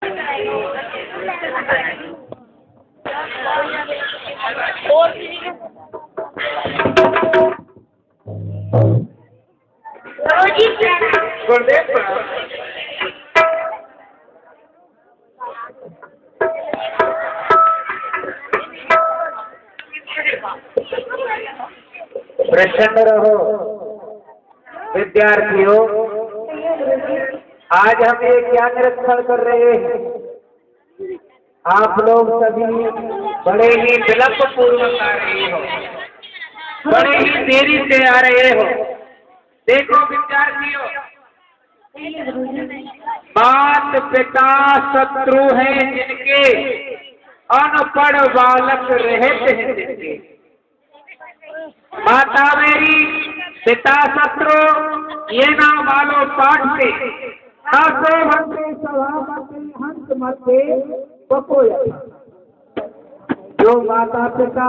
प्रसन्न रहो विद्यार्थियों। आज हम एक क्या निरीक्षण कर रहे हैं। आप लोग सभी बड़े ही विलंब पूर्वक आ रहे हो, बड़े ही देरी से आ रहे हो। देखो विद्यार्थियों, माता पिता शत्रु हैं जिनके, अनपढ़ बालक रहते हैं जिनके। माता मेरी पिता शत्रु, ये ना मानो पाठ से न शोभते सभापति हंस मते बकोया। जो माता पिता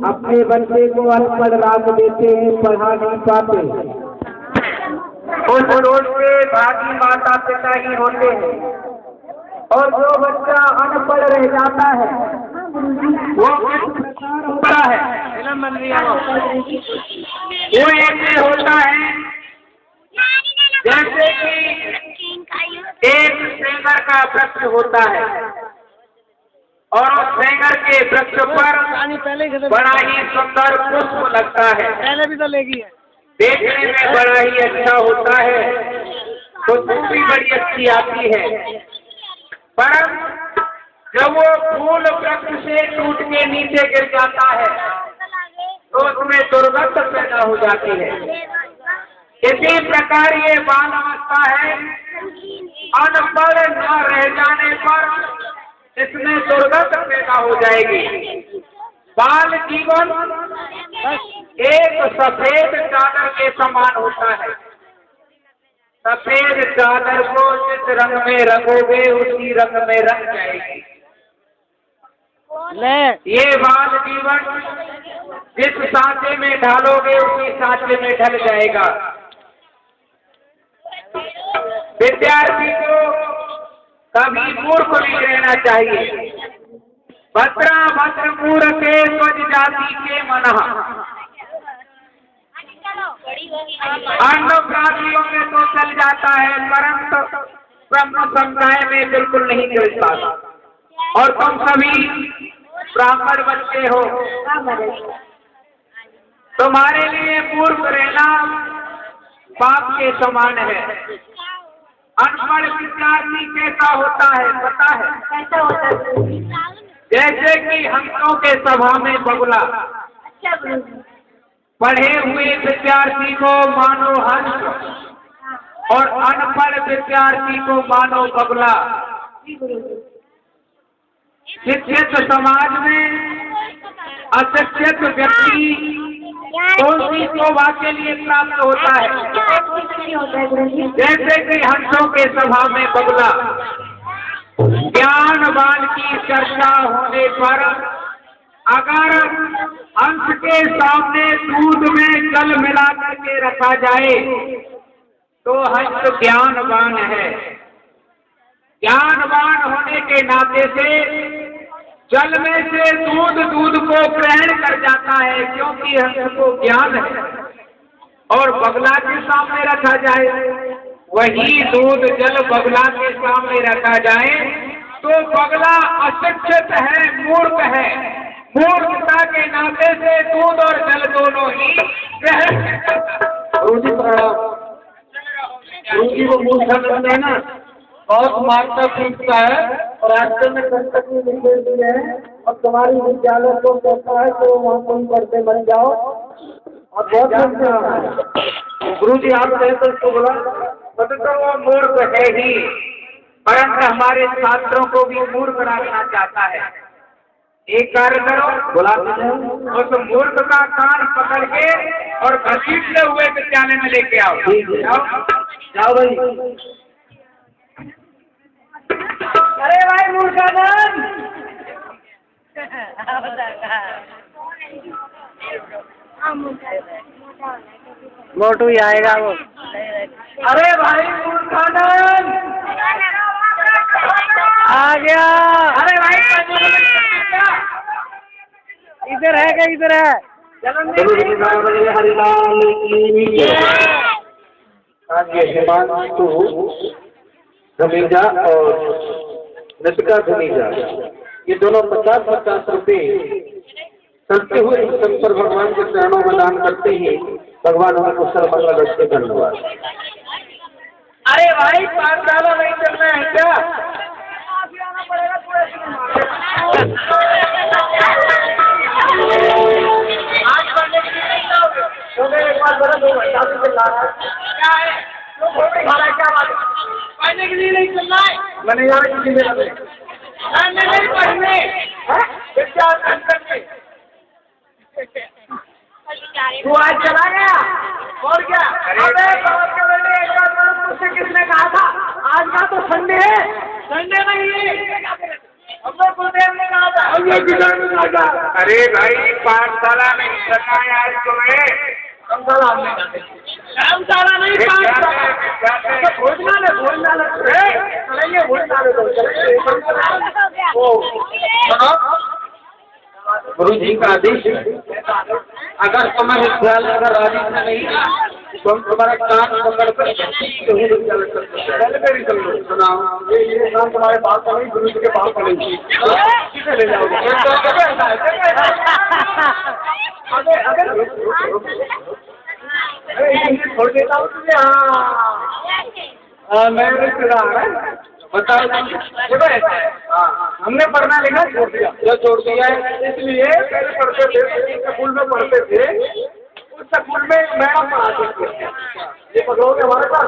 अपने बच्चे को अनपढ़ राख देते हैं, पढ़ा नहीं पाते, उस रोज के भागी माता पिता ही होते हैं। और जो बच्चा अनपढ़ रह जाता है वो किस प्रकार होता है। वो ऐसे होता है जैसे कि एक सेंगर का वृक्ष होता है और उस सेंगर के वृक्ष पर बड़ा ही सुंदर पुष्प लगता है, पहले भी तो लेगी है, देखने में बड़ा ही अच्छा होता है, खुशबू भी बड़ी अच्छी आती है। परंतु जब वो फूल वृक्ष से टूट के नीचे गिर जाता है तो उसमें दुर्गंध पैदा हो जाती है। इसी प्रकार ये बाल अवस्था है, अनपढ़ न रह जाने पर इसमें दुर्गंध पैदा हो जाएगी। बाल जीवन एक सफेद चादर के समान होता है। सफेद चादर को जिस रंग में रंगोगे उसी रंग में रंग जाएगी। ये बाल जीवन जिस सांचे में ढालोगे उसी सांचे में ढल जाएगा। विद्यार्थी को कभी मूर्ख नहीं रहना चाहिए। भद्रा भद्र मूर्खे स्वज जाति के मनः। अन्य प्राणियों में तो चल जाता है परंतु ब्रह्म समुदाय में बिल्कुल नहीं चल पाता। और तुम सभी ब्राह्मण बच्चे हो, तुम्हारे लिए मूर्ख रहना पाप के समान है। अनपढ़ विद्यार्थी कैसा होता है पता है? कैसा होता है? जैसे कि हंसों के सभा में बगुला। पढ़े हुए विद्यार्थी को मानो हंस और अनपढ़ विद्यार्थी को मानो बगुला। शिक्षित समाज में अशिक्षित व्यक्ति कौन सी शोभा के लिए प्राप्त होता है? जैसे कि हंसों के सभा में बगुला। ज्ञानवान की चर्चा होने पर अगर हंस के सामने दूध में जल मिला करके रखा जाए तो हंस ज्ञानवान है। ज्ञानवान होने के नाते से जल में से दूध को ग्रहण कर जाता है, क्योंकि हंस को ज्ञान है। और बगुला के सामने रखा जाए, वही दूध जल बगुला के सामने रखा जाए तो बगुला अशिक्षित है, मूर्ख है। मूर्खता के नाते से दूध और जल दोनों ही ग्रहण को मूर्ख देना बहुत मार्ता पूछता है। और आजकल में संकट में निर्देश दिए हैं और तुम्हारी विद्यालय को कहता है तो वहाँ तुम करते बन जाओ और बहुत गुरु जी आप कहे तो उसको बोला तो वो मूर्ख है ही, परंतु हमारे छात्रों को भी मूर्ख रखना चाहता है। एक कार्य करो, बोला उस मूर्ख का कान पकड़ के और घसीटते हुए विद्यालय में लेके आओ। जाओ भाई। अरे भाई मूर्खानंद मोटू ही आएगा वो। अरे भाई मूर्खानंद गया। अरे भाई इधर है क्या? इधर है। हिमांशु धमीजा और नचिका धमीजा, ये दोनों 50-50 रुपए चलते हुए शंकर भगवान के चरणों में दान करते ही भगवान उन्हें कुशल मंगल रखते। धन्यवाद। अरे भाई पाठशाला नहीं चलना है क्या? आज पढ़ने के लिए नहीं जाओगे? तो मैं एक बार बड़ा 2 घंटा से चिल्ला रहा है। क्या है? तो फोटो खा रहा है, क्या बात है? पढ़ने के लिए नहीं चलना है? मैंने यार किसी में लगे नहीं पढ़ने क्या करने? तू आज चला गया और क्या? अबे बात के बेटे, एक बार तुझसे किसने कहा था आज का तो संडे है? संडे नहीं है, हमने गुरुदेव ने कहा था, हमने गुरुदेव ने कहा था। अरे भाई पाठशाला नहीं चलना है आज तुम्हें। धर्मशाला हमने धर्मशाला नहीं, पाठशाला भोजनालय चलेंगे, भोजनालय तो चलेंगे। गुरु जी का आदेश, अगर समय ख्याल अगर राजी से नहीं तो हम तुम्हारा कान पकड़ कर सुनाओ। ये काम तुम्हारे पास का नहीं, गुरु जी के पास पड़ेगी, किसे ले जाओगे? छोड़ देता हूँ तुझे। हाँ मैं रिश्तेदार है, बताओ। देखो ऐसा है, हमने पढ़ना लिखा छोड़ दिया। जो छोड़ दिया है इसलिए पहले पढ़ते थे, स्कूल में पढ़ते थे, उस स्कूल में मैडम पढ़ाते थे। ये पकड़ोगे हमारे पास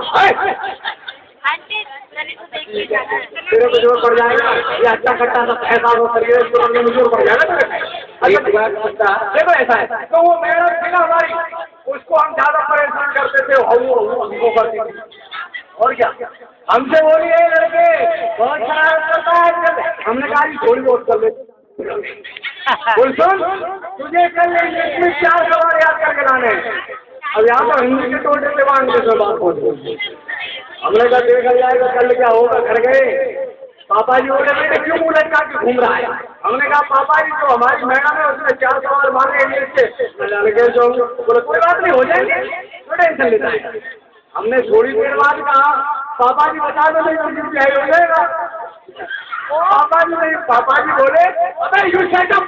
तेरे को जोर पड़ जाएगा। ये अच्छा खट्टा सा पैसा हो शरीर में जोर पड़ जाएगा। देखो ऐसा है, तो वो मैडम थी ना हमारी, उसको हम ज्यादा परेशान करते थे, हमको करती थी। और क्या हमसे बोलिए लड़के बहुत शरारत करता है। हमने कहा थोड़ी बहुत कर ले। बोल सुन, तुझे कल इंग्लिश में 4 सवाल याद करके लाने हैं। अब यहाँ पर हिंदी के टोटे से मांग के बात हो। हमने कहा देखा जाएगा कल क्या होगा। घर गए, पापा जी बोले बेटे क्यों मुँह लटका के घूम रहा है? हमने कहा पापा जी तो हमारी मैडम है, उसने 4 सवाल मांगे इंग्लिश से। बोले कोई बात नहीं, हो जाएंगे, तो टेंशन लेता है। हमने थोड़ी देर बाद कहा पापा जी बता दो नहीं क्या हो जाएगा। पापा जी बोले अबे यू सेट अप।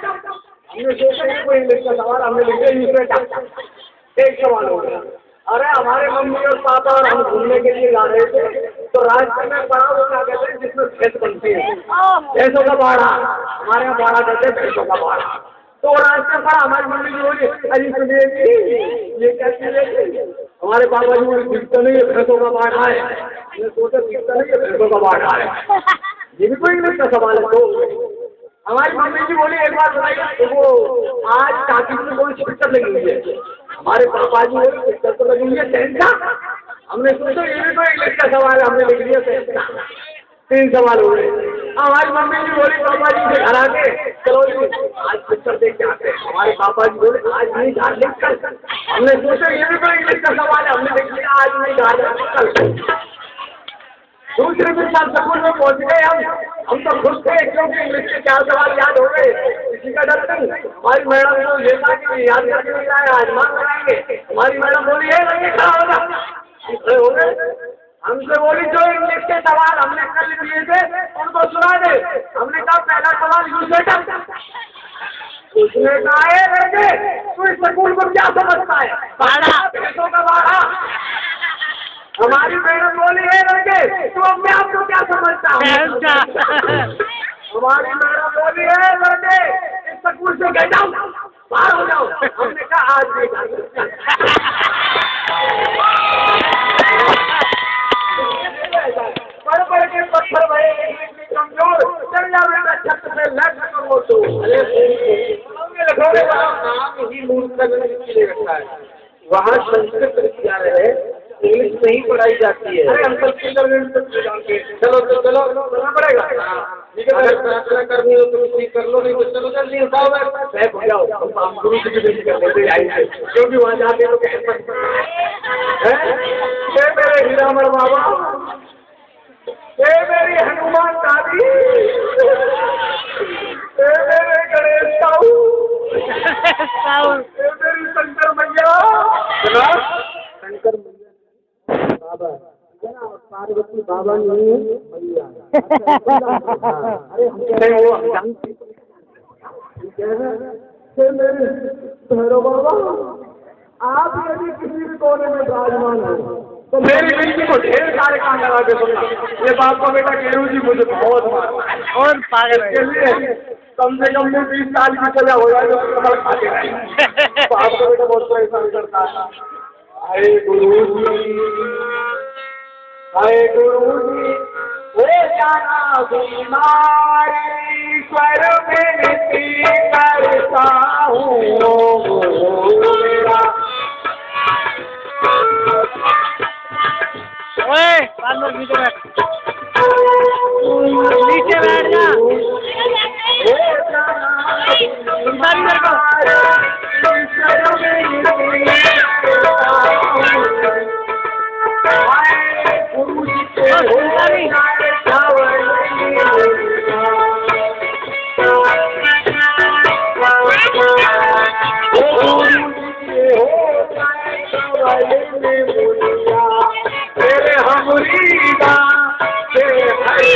हमने सोचा कोई इंग्लिश का सवाल, हमने लिख दिया यू सेट अप। एक सवाल हो गया। अरे हमारे मम्मी और पापा और हम घूमने के लिए जा रहे थे, तो रास्ते में बड़ा वो क्या कहते हैं जिसमें खेत बनती है, पैसों का बाड़ा, हमारे यहाँ बाड़ा कहते हैं पैसों का बाड़ा। तो रास्ते पर हमारी मम्मी जी बोली अजी सुनिए ये क्या चीज है? हमारे पापा जी बोले दिखता नहीं है, पैसों का बाड़ा है। मैंने सोचा दिखता नहीं है, पैसों का बाड़ा है, ये भी कोई इंग्लिश का सवाल है। तो हमारी मम्मी जी बोली एक बार बताइए, तो वो आज टाकी में कोई पिक्चर लगी हुई है। हमारे पापा जी बोले पिक्चर तो लगी हुई है टेंट का। हमने सोचा ये भी कोई इंग्लिश का सवाल है, हमने लिख दिया टेंट का। 3 सवाल हो गए। हमारी मम्मी जी बोली पापा जी से घर आके चलो जी आज पिक्चर देख के आते हैं। हमारे पापा जी बोले आज नहीं घर देख कल। हमने सोचा ये भी कोई इंग्लिश का सवाल है, हमने लिख दिया आज नहीं घर कल। दूसरे दिन स्कूल में पहुंच गए हम तो खुश थे क्योंकि इंग्लिश के 4 सवाल याद हो गए। किसी का डर नहीं। हमारी मैडम को ये था कि याद करके नहीं आए, आज मान बनाएंगे। हमारी मैडम बोली है क्या होगा हो गए। हमसे बोली जो इंग्लिश के सवाल हमने कल दिए थे उनको सुना दे। हमने कहा पहला सवाल यू सेट अप। उसने कहा है लड़के तू इस स्कूल को क्या समझता है? बाड़ा, पैसों का बाड़ा। हमारी मैडम बोली है लड़के तू अपने आप को क्या समझता है? हमारी मैडम बोली है लड़के इस स्कूल से गेट आउट, बाहर हो जाओ। हमने कहा आज नहीं बड़े बड़े के पत्थर भरे कमजोर चल जा बेटा छत पे लग करो तो नाम ही मूर्ख रखा है। वहाँ संस्कृत विद्यालय है, इंग्लिश नहीं पढ़ाई जाती है। अरे अंकल चलो तो चलो करना पड़ेगा। प्रार्थना करनी हो तो कुछ कर लो, नहीं तो चलो जल्दी उठाओ बैग हो जाओ। हम गुरु जी की बेटी कर लेते आएंगे क्योंकि वहाँ जाके तो मेरे हीरामण बाबा, मेरी हनुमान दादी, राहुल मेरी शंकर मैया शंकर मैया बाबा पार्वती बाबा नहीं मैया अरे हम वो जानते मेरे भैरव बाबा आप यदि किसी भी कोने में विराजमान हो तो मेरी बेटी को ढेर सारे काम लगा के सुनना। ये बाप का बेटा केरू जी मुझे बहुत मारता है और पागल है। इसके लिए कम से कम में 20 साल की सजा हो जाए तो कमल खाते रहें। बाप का बेटा बहुत परेशान करता है। अरे गुरु जी अरे गुरु जी वो जाना बीमार ईश्वर विनती करता हूँ मेरा ओए बाल नीचे बैठ नीचे बैठ जा सुनता भी मेरे को सुनता भी तेरे हमरीदा तेरे करती है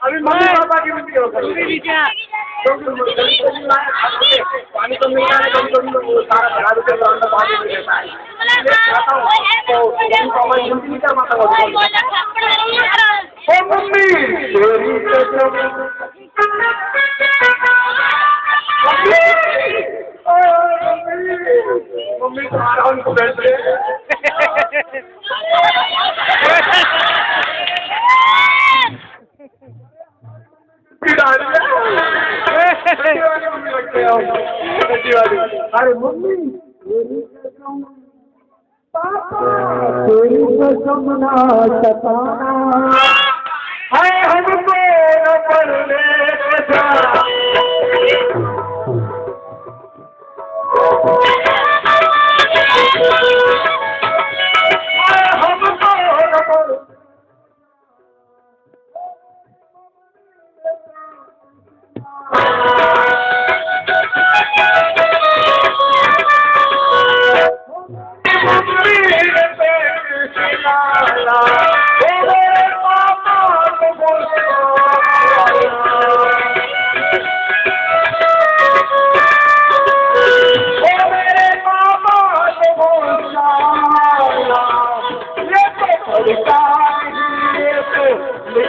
अभी मम्मी पापा की वीडियो पानी तो मिल रहा है कभी कभी सारा भरा देते पानी मिल जाता है मम्मी मम्मी तुम्हारा उनको बैठ अरे मम्मी पापा तेरी कसम ना सताना है हमको न पढ़ने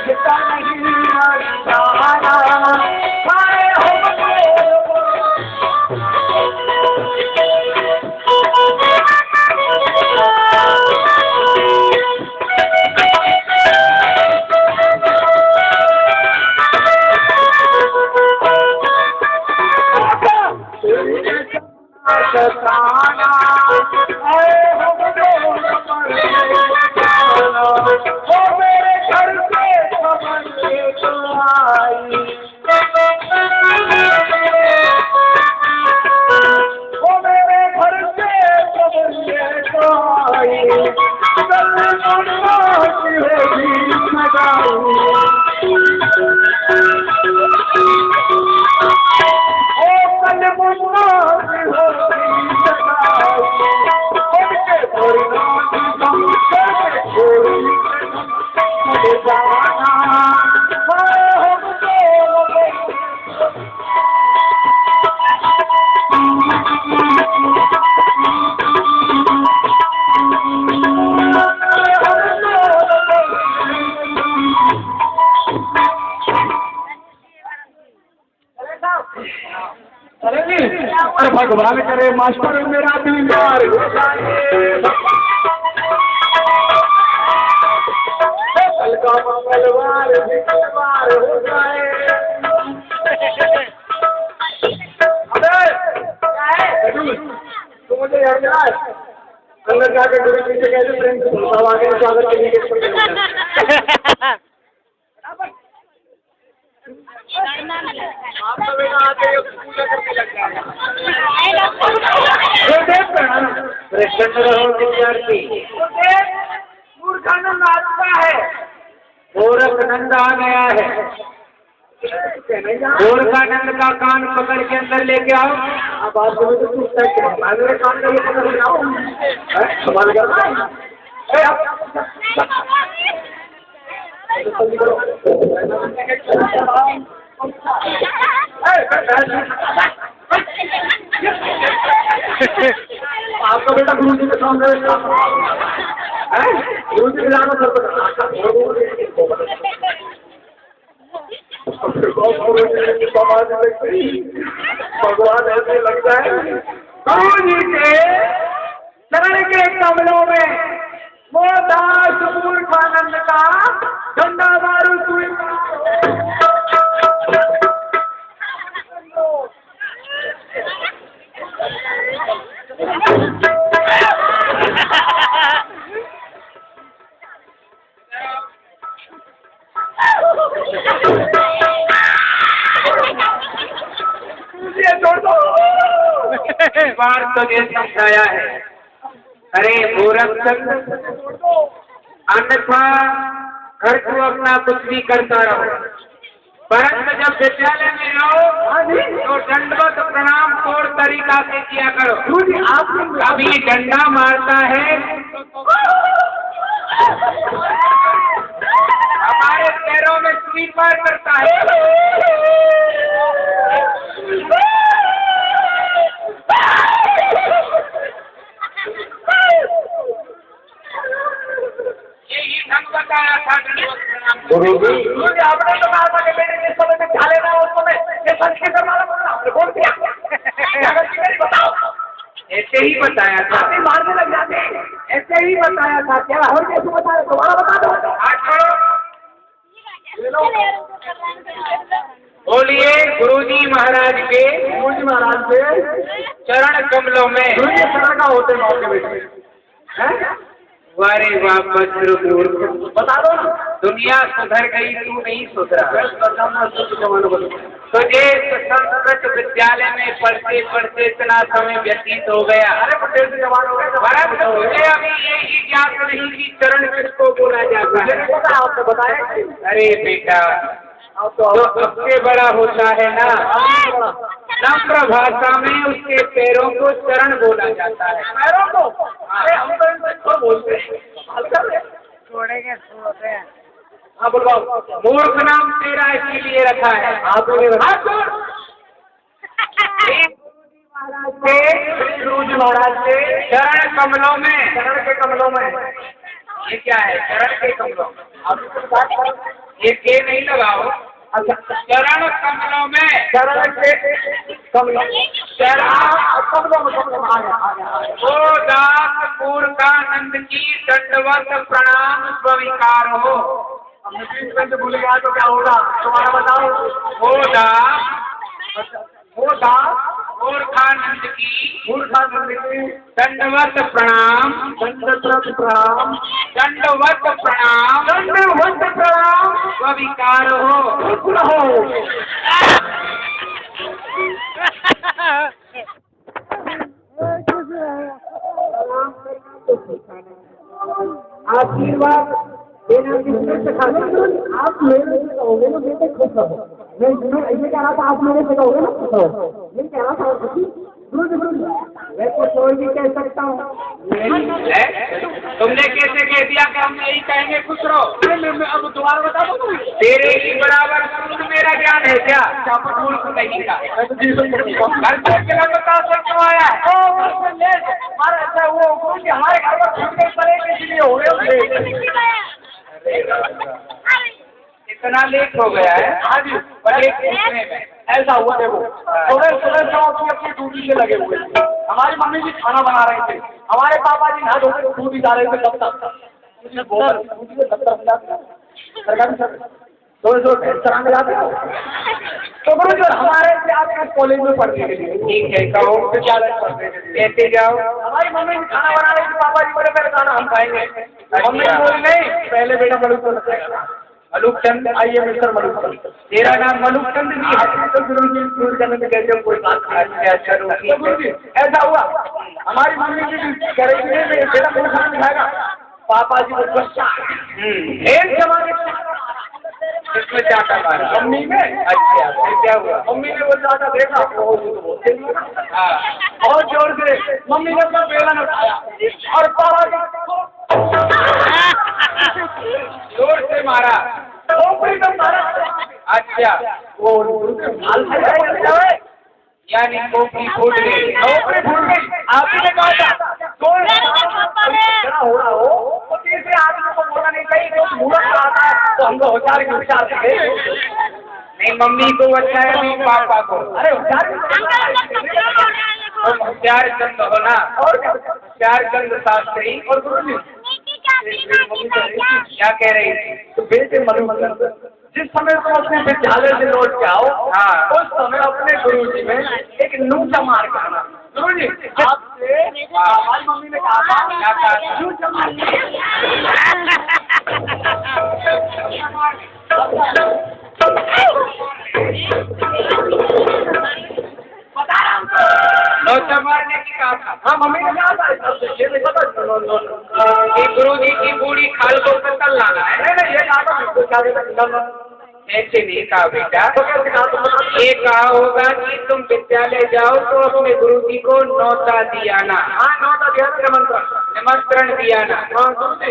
लिखता नहीं सताना अरे भगवान करे मास्टर मेरा बीमार हो जाए, कल का मंगलवार मंगलवार हो जाए। अबे तू मुझे याद यार अंदर जाकर गुरु जी से कैसे प्रेम से बोलता आगे स्वागत के लिए आप तो बेटा आते पूजा करने लग जाए। प्रसन्न रहो विद्यार्थी। मूर्खानंद आता है, गोरखनंद आ गया है। गोरखानंद का कान पकड़ के अंदर लेके आओ। आप बात करो तो मेरे कान का ये पकड़ जाओ आपका बेटा गुरु जी के सामने गुरु जी मिलाना भगवान ऐसे लगता है गुरु जी के चरण के कमलों में वो दास मूर्खानंद का झंडा मारू बार तो ये समझाया है। अरे गोरखचंद अन्यथा घर को अपना कुछ भी करता रहो, परंतु जब विद्यालय में आओ तो दंडवत प्रणाम तौर तरीका से किया करो। अभी डंडा मारता है हमारे पैरों में सुई पार करता है। यही ढंग बताया था गुरु जी। आपने तो कहा था कि मेरे जिस समय में ख्याल लेना उस समय ये संस्कृत वाला बोलना बोल दिया। बताओ ऐसे ही बताया था, मारने लग जाते ऐसे ही बताया था क्या? और कैसे बताया दोबारा बता दो। बोलिए गुरुजी महाराज के चरण कमलों में चरण का होते बेटे। वारे वापस बता दो ना, दुनिया सुधर गई तू नहीं सुधरा। तो ये संस्कृत विद्यालय में पढ़ते पढ़ते इतना समय व्यतीत हो गया। परंतु मुझे अभी यही ज्ञात नहीं कि चरण किसको बोला जाता है। आपने बताया? अरे बेटा तो उससे बड़ा होता है ना, नम्र भाषा में उसके पैरों को चरण बोला जाता है। पैरों को? अरे हम तो इनको बोलते हैं, छोड़ेंगे छोड़ते हैं। हाँ बोलो, मूर्ख नाम तेरा इसीलिए रखा है। गुरुजी महाराज के चरण कमलों में, चरण के कमलों में ये क्या है? चरण के कमलों में ये के नहीं लगाओ। अच्छा, चरण कमलों में, चरण के कमलों, कमलों में ओ दास मूर्खानंद की दंडवत प्रणाम स्वीकार हो। भूल गया तो क्या होगा तुम्हारा बताओ। ओ दास मूर्खानंद की दंडवत प्रणाम, दंडवत प्रणाम, दंडवत प्रणाम, दंडवत प्रणाम स्वीकार हो। आशीर्वाद देना किसने सिखाया? आप मेरे से कहोगे ना बेटे खुश रहो। मैं ये कह रहा था आप मेरे से कहोगे ना खुश रहो। ये कह रहा था मैं तो कोई भी कह सकता हूँ। तुमने कैसे कह दिया कि हम यही कहेंगे खुश रहो? अब दोबारा बता दो। तेरे ही बराबर दूध मेरा ज्ञान है क्या? मूर्ख नहीं का बता सकता आया वो हमारे घर पर पड़े इसलिए हो गए। इतना लेट हो गया है आज, पर एक पूछने में ऐसा हुआ देखो, सुबह सुबह सब अपनी अपनी ड्यूटी से लगे हुए थे। हमारी मम्मी जी खाना बना रहे थे, हमारे पापा जी नहा धोकर ड्यूटी जा रहे थे। तब तक चलाने जाते हो तो गुरु जी हमारे से कॉलेज में पढ़ने के लिए। ठीक है, कहो कैसे जाओ। हमारी मम्मी जी खाना बना रही थी, पापा जी बोले पहले खाना हम खाएंगे। मम्मी जी बोली नहीं, पहले बेटा मलुकचंद खाएगा। मलुकचंद, आइए मिस्टर मलुकचंद। तेरा नाम मलुकचंद भी है? तो गुरु जी दूर करने में कहते हो कोई बात नहीं। अच्छा चलो तो गुरु जी ऐसा हुआ, हमारी मम्मी जी कह रही थी बेटा मुझे खाना नहीं खाएगा। पापा जी को गुस्सा, एक जमाने इसमें चाटा मारा मम्मी ने। अच्छा, फिर क्या हुआ? मम्मी ने वो ज्यादा देखा और जोर से मम्मी ने अपना बेलन उठाया और पापा जोर से मारा, खोपड़ी में मारा। अच्छा, वो हाल है यानी खोपड़ी फूट गई। खोपड़ी फूट गई। आपने ने कहा था कोई इतना हो रहा हो तो तीसरे आदमी को बोलना नहीं चाहिए, जो मूर्ख आता है तो हम लोग होशियार के विचार से नहीं, मम्मी को अच्छा है, नहीं पापा को। अरे होशियार तुम होशियार चंद हो ना, और होशियार चंद शास्त्री। और गुरु जी क्या कह रही थी? तो बेटे मलुकचंद, जिस समय तुम अपने विद्यालय से लौट के आओ, हाँ। उस समय अपने गुरु जी में एक नूचा मार के आना। गुरु जी आपसे हमारी मम्मी ने कहा था, क्या कहा था? नूचा मार बता रहा हूँ। नौचा मारने की कहा था? हाँ मम्मी ने कहा था, ये नहीं पता। कि गुरु जी की बूढ़ी खाल को कतल लाना है। नहीं ये कहा था, क्या कहता ऐसे नहीं कहा बेटा, तो कैसे कहा तुम? ये कहा होगा कि तुम विद्यालय जाओ तो अपने गुरु जी को नौता दियाना। हाँ नौता दिया निमंत्रण दियाना। हाँ गुरु जी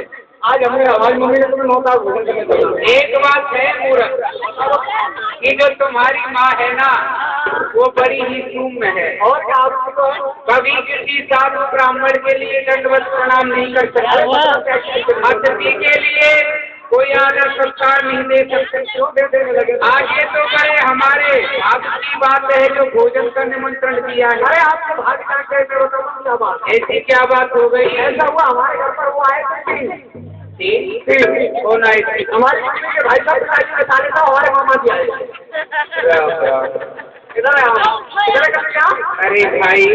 आज हमने हमारी मम्मी ने तुम्हें नौता भोजन करने दिया। एक बात है मूर्ख, कि जो तुम्हारी माँ है ना वो बड़ी ही सूक्ष्म है, और क्या आपको कभी किसी साधु ब्राह्मण के लिए दंडवत प्रणाम नहीं कर सकते, अतिथि के लिए कोई आदर सत्कार नहीं दे सकते। क्यों दे देने लगे? आगे तो करे हमारे आपकी बात है जो भोजन का निमंत्रण दिया है। अरे आपके भाग क्या कहते हो क्या बात? ऐसी क्या बात हो गई? ऐसा हुआ हमारे घर पर वो आए थे कौन आई थी? हमारी मम्मी के भाई साहब के साले था, हमारे मामा जी आए। इधर इधर अरे भाई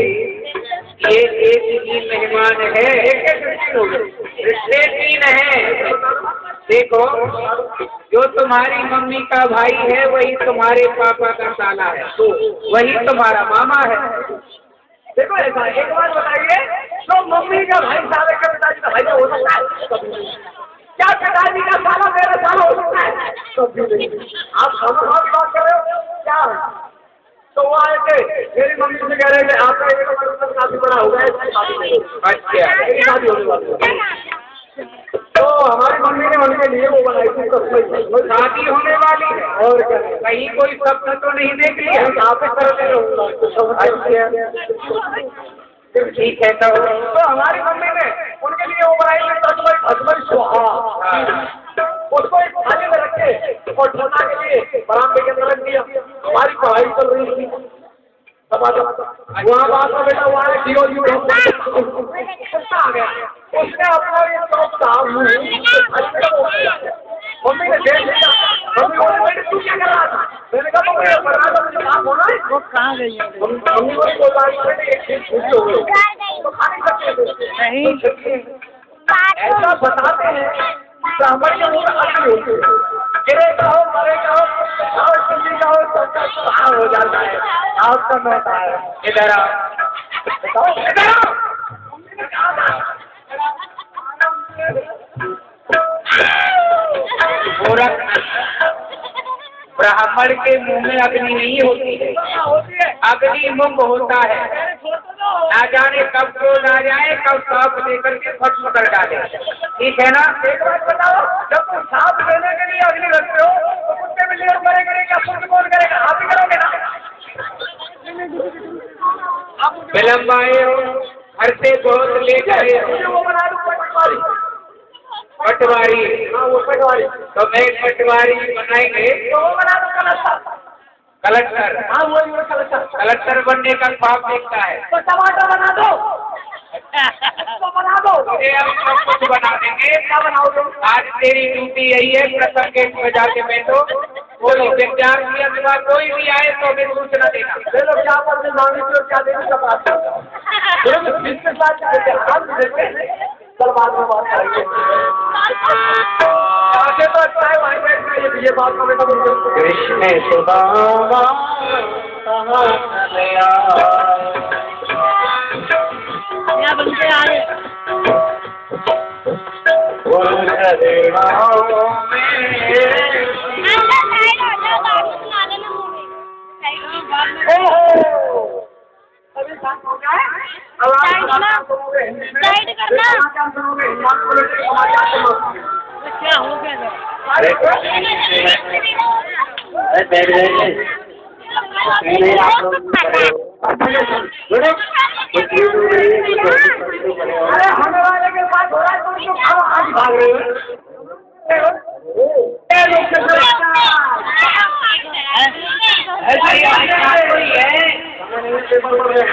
ये एक ही मेहमान है, रिश्ते तीन है। देखो जो तुम्हारी मम्मी का भाई है वही तुम्हारे पापा का साला है, तो वही तुम्हारा मामा है। देखो ऐसा एक बात बताइए, तो मम्मी का भाई साले का पिताजी का भाई हो सकता है क्या? पिताजी का साला मेरा साला हो सकता है? आप खाना की बात कर रहे हो क्या? तो वो आए थे, मेरी मम्मी से कह रहे थे आपका एक मतलब काफी बड़ा हो गया है। अच्छा, मेरी शादी होने वाली है। तो हमारी मम्मी ने उनके लिए वो बनाई थी, शादी होने वाली है। और क्या कहीं कोई सपना तो नहीं देख लिया? आप इस तरह से ठीक है तो हमारी मम्मी ने उनके लिए वो बनाई थी हसबैंड सुहा, उसको एक थाली में रखे और ठंडा के लिए बरामदे के अंदर रख दिया। हमारी पढ़ाई चल रही थी, वहाँ बात का बेटा हुआ है आ गया, उसने अपना मम्मी ने देख लिया। मम्मी बोले बेटे तू क्या कर रहा था? मैंने कहा मुझे मुझे काम होना है। वो कहाँ गई? मम्मी को बोल रहा है बेटे एक चीज छुट्टी हो गई तो खा नहीं सकते नहीं। ऐसा बताते हैं ब्राह्मण के मुँह में अकल होती है, गिरे का हो मरे का हो और चिल्ली का हो सबका सुहाग हो जाता है। आपका नौता है, इधर आओ, बताओ इधर आओ। मम्मी ने कहा था ब्राह्मण के मुंह में अग्नि नहीं होती है, अग्नि मुंह होता है। ना जाने कब क्रोध आ जाए, कब सांप लेकर के भस्म कर डाले। ठीक है ना? एक बात बताओ, जब तुम सांप लेने के लिए अग्नि रखते हो तो कुत्ते बिल्ली लोग मरेंगे क्या? पुण्य कौन करेगा? आप ही करोगे ना? विलम्ब आए हो, घर से बहुत लेट आए हो। वो बना दो पटवारी। पटवारी? हाँ वो पटवारी। तो मैं पटवारी बनाएंगे तो वो बना दो कलशा। कलेक्टर। हाँ वही कलेक्टर। कलेक्टर बनने का ख्वाब देखता है। तो टमाटर बना दो, तो बना दो। मुझे अब सब कुछ बना देंगे। क्या बनाओगे? आज तेरी ड्यूटी यही है, प्रथम गेट में जाके बैठो, कोई विद्यार्थी अथवा कोई भी आए तो हमें सूचना देना। चलो क्या आपने मांगी थी क्या देने का बात बिजनेस बात करते हैं, हम देते हैं। चल बाद में बात करेंगे। आगे तो अच्छा है भाई बैठना, ये बात हमें तो कृष्ण सुदामा कहाँ चले क्या बनते आए अभी शाम हो गया है। अब आप साइड करना। क्या सुनोगे? समाचार सुनोगे। क्या हो गया अरे होने वाले के पास हो रहा है तुम तो खाओ, आज भाग रहे हो।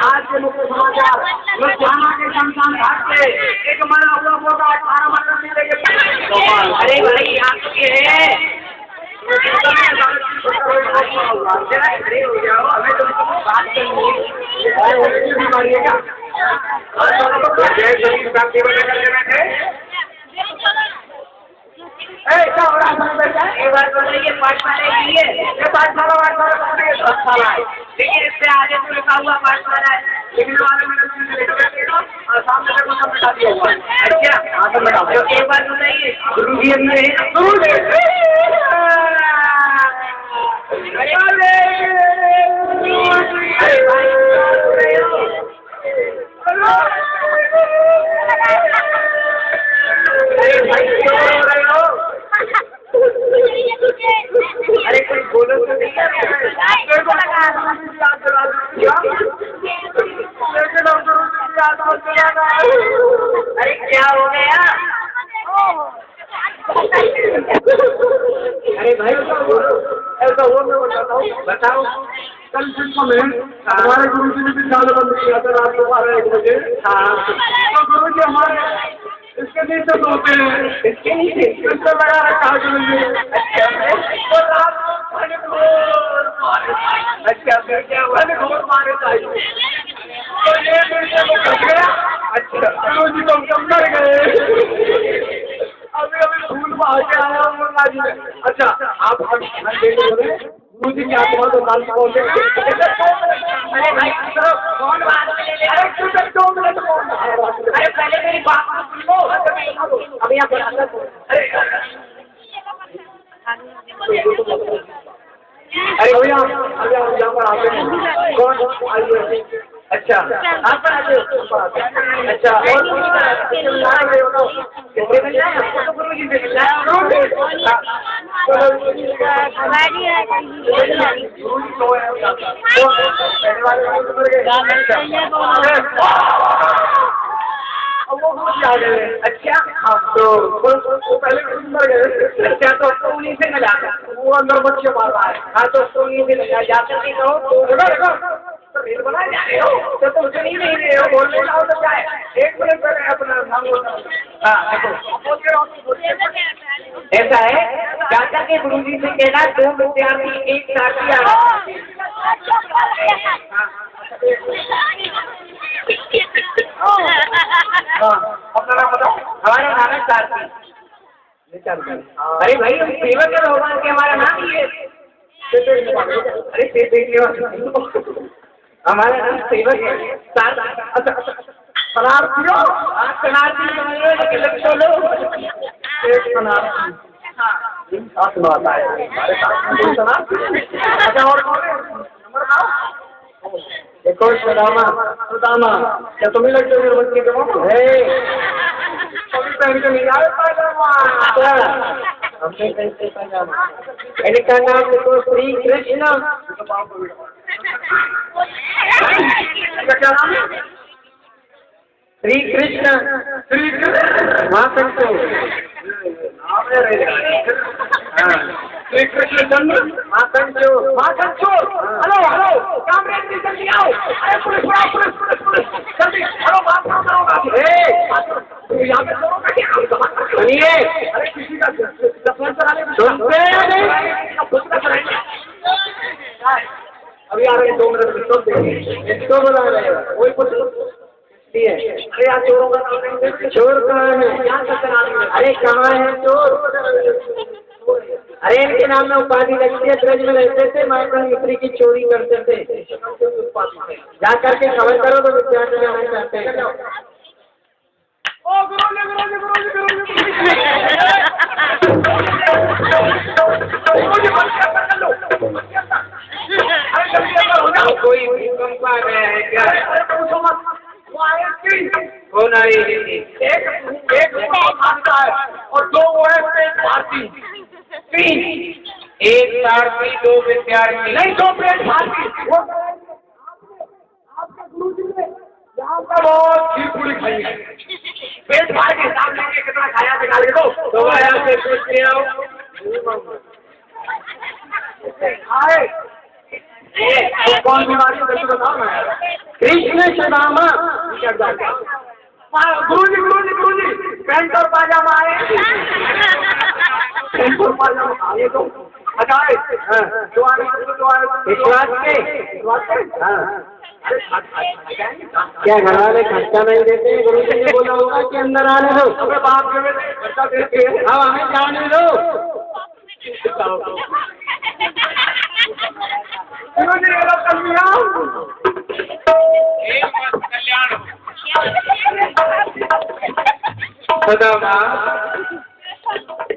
आज के मुख्य समाचार, लुधियाना के शमशान घाट से एक मरा हुआ होगा 18 मरने से लेके। अरे भाई आप ये है खड़े हो जाओ, हमें तो बात करनी है। बीमारी है क्या? क्या हो रहा है? एक बार बताइए, पाठशाला की है, ये पाठशाला है, लेकिन इससे आगे तो लिखा हुआ पाठशाला है। लेकिन हमारे मैंने सामने से कुछ बता दिया हुआ है। अच्छा आगे बताओ। तो एक बार बताइए, गुरु जी है गुरु अरे कोई बोलो तो नहीं। अरे क्या हो गया? अरे भाई ऐसा वो मैं बताता हूँ। बताओ। कल शिल्प में हमारे गुरु जी ने विद्यालय बंद किया था रात को 12-1 बजे। हाँ तो गुरु जी हमारे इसके नीचे सोते हैं, इसके नीचे इसको लगा रखा है गुरु जी। अच्छा तो रात को मैंने घोर मारे। अच्छा फिर क्या हुआ? मैंने घोर मारे चाहिए तो ये मेरे से वो कट गया। अच्छा गुरु जी तो कम कर गए। अभी फूल बाहर के आया हूँ मुन्ना जी ने। अच्छा आप गुरु जी की आत्मा तो काल पहुंचे। अरे भाई कौन बात में ले ले? अरे क्यों 2 मिनट अरे पहले मेरी बात तो सुन लो। अब यहाँ पर अरे भैया अभी आप यहाँ पर आते हैं। कौन आइए? अच्छा आप पर आते हो? अच्छा और कितने मिल रहा है? तो गुरु जी से मिल रहा है। अच्छा हाँ तो पहले मर गए। अच्छा तो उन्हीं से मिला था। वो अंदर बच्चे मार रहा है। हाँ तो उन्हीं से मिला। जाकर के कहो तो रेल बनाए जा रहे हो तो तुम सुन ही नहीं रहे हो। बोलने जाओ तो क्या है? 1 मिनट पहले अपना नाम हाँ देखो ऐसा है, जाकर के गुरु जी से कहना 2 विद्यार्थी एक साथ ही आ अपना नाम बताओ। हमारा नाम है सारथी। अरे भाई हम सेवक है भगवान के, हमारा नाम ही है। अरे हमारा नाम सेवक है। शरारतियों आप शरारती समझ रहे हो, लेकिन लक्ष्य लो। एक शरारती साथ बात आए हमारे साथ कोई शरारती। अच्छा और कौन है? नंबर बताओ। एक और सुदामा। सुदामा क्या तुम्हें लगता है मेरे बच्चे के मामू है? कभी पहन के नहीं आए पायजामा। हमने कैसे पायजामा? इनका नाम तो श्री कृष्ण। क्या नाम है? श्री कृष्ण। श्री कृष्ण। वहाँ पर तो आपने श्री कृष्णचंद्र माखन चोर। हेलो हेलो कामरेड जी जल्दी आओ। अरे पुलिस बुलाओ, पुलिस पुलिस पुलिस जल्दी। हेलो बात करो। यहाँ पे चोरों का क्या सुनिए। अरे किसी का सुनते अभी आ रहे 2 मिनट में सुनते इसको बुला रहे हो वही पुलिस। अरे यहाँ चोरों का चोर कहाँ है? यहाँ सत्यनारायण। अरे कहाँ है चोर? अरे इनके नाम में उपाधि लगती है। ब्रज में रहते थे, माइकल मिस्त्री की चोरी करते थे। जा करके खबर करो तो विद्यार्थी आना चाहते हैं। कोई भूकंप आ गया है क्या? कौन आई? एक भागता है और 2 वो है पेट भारती। 3 एक सारथी 2 विद्यार्थी नहीं 2 पेट भारती। आपका गुरु जी ने आपका बहुत खीर पूरी खाई है। पेट भार के हिसाब लेके कितना खाया निकाल के दो यहाँ से सोच के आओ। आए कौन बीमारी बताओ ना। कृष्ण सुदामा। गुरु जी पैंट और पाजामा आए। पैंट और पाजामा आए तो हटाए क्या घर वाले खर्चा नहीं देते? गुरु जी ने बोला होगा कि अंदर आने दो। बाप खर्चा देते हैं। अब हमें जाने दो।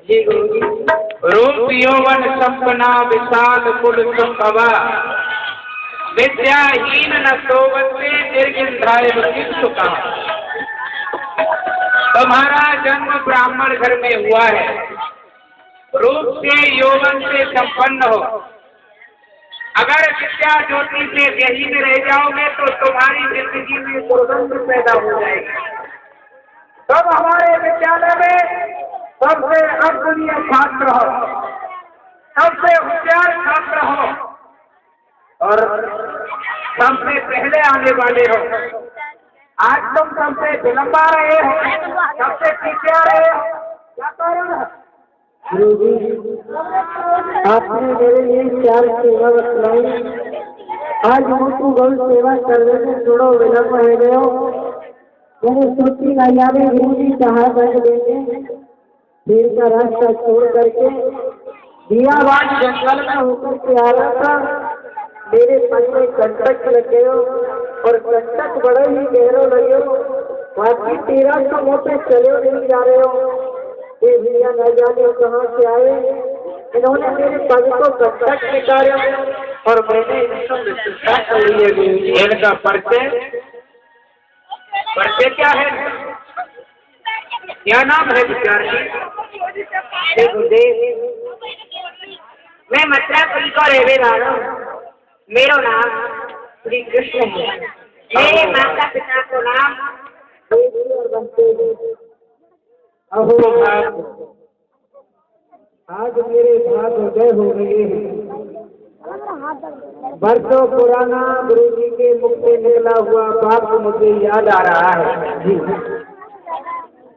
जी गुरु जी। रूप यौवन सपना विशाल कुल संभवा विद्याहीन न सोवते निर्गिंधाय सुखा। तुम्हारा जन्म ब्राह्मण घर में हुआ है, रूप से यौवन से संपन्न हो। अगर विद्या ज्योति से यही में रह जाओगे तो तुम्हारी जिंदगी में दुर्गंध पैदा हो जाएगी। तब हमारे विद्यालय में सबसे अग्रणीय छात्र हो, सबसे होशियार छात्र हो और सबसे पहले आने वाले हो। आज तुम सबसे विलंब आ रहे हो, सबसे पीछे आ रहे हो, क्या कारण है? गुरु जी आपने मेरे लिए 4 सेवा बतलाई। आज मुझको गौ सेवा करने से थोड़ा विलंब हो गया। मैंने सोची नहीं आवे गुरु जी कहाँ बैठ देंगे। भीड़ का रास्ता छोड़ करके दियाबाद जंगल में होकर के आ रहा था। मेरे मन में कंटक लगे हो और कंटक बड़े ही गहरे लगे हो। बाकी 1300 मोटे चले नहीं जा रहे हो। ये भैया न जाने कहाँ से आए। इन्होंने मेरे पग को कंटक निकाला और मैंने इनका परिचय क्या है? क्या नाम है विद्यार्थी? मैं मथुरापुरी को रहने वाला हूँ। मेरा नाम श्री कृष्ण है। मेरे माता पिता को नाम अहो आज मेरे भाग उदय हो गए हैं। वर्षों पुराना गुरु जी के मुख से निकला हुआ बात मुझे याद आ रहा है। जी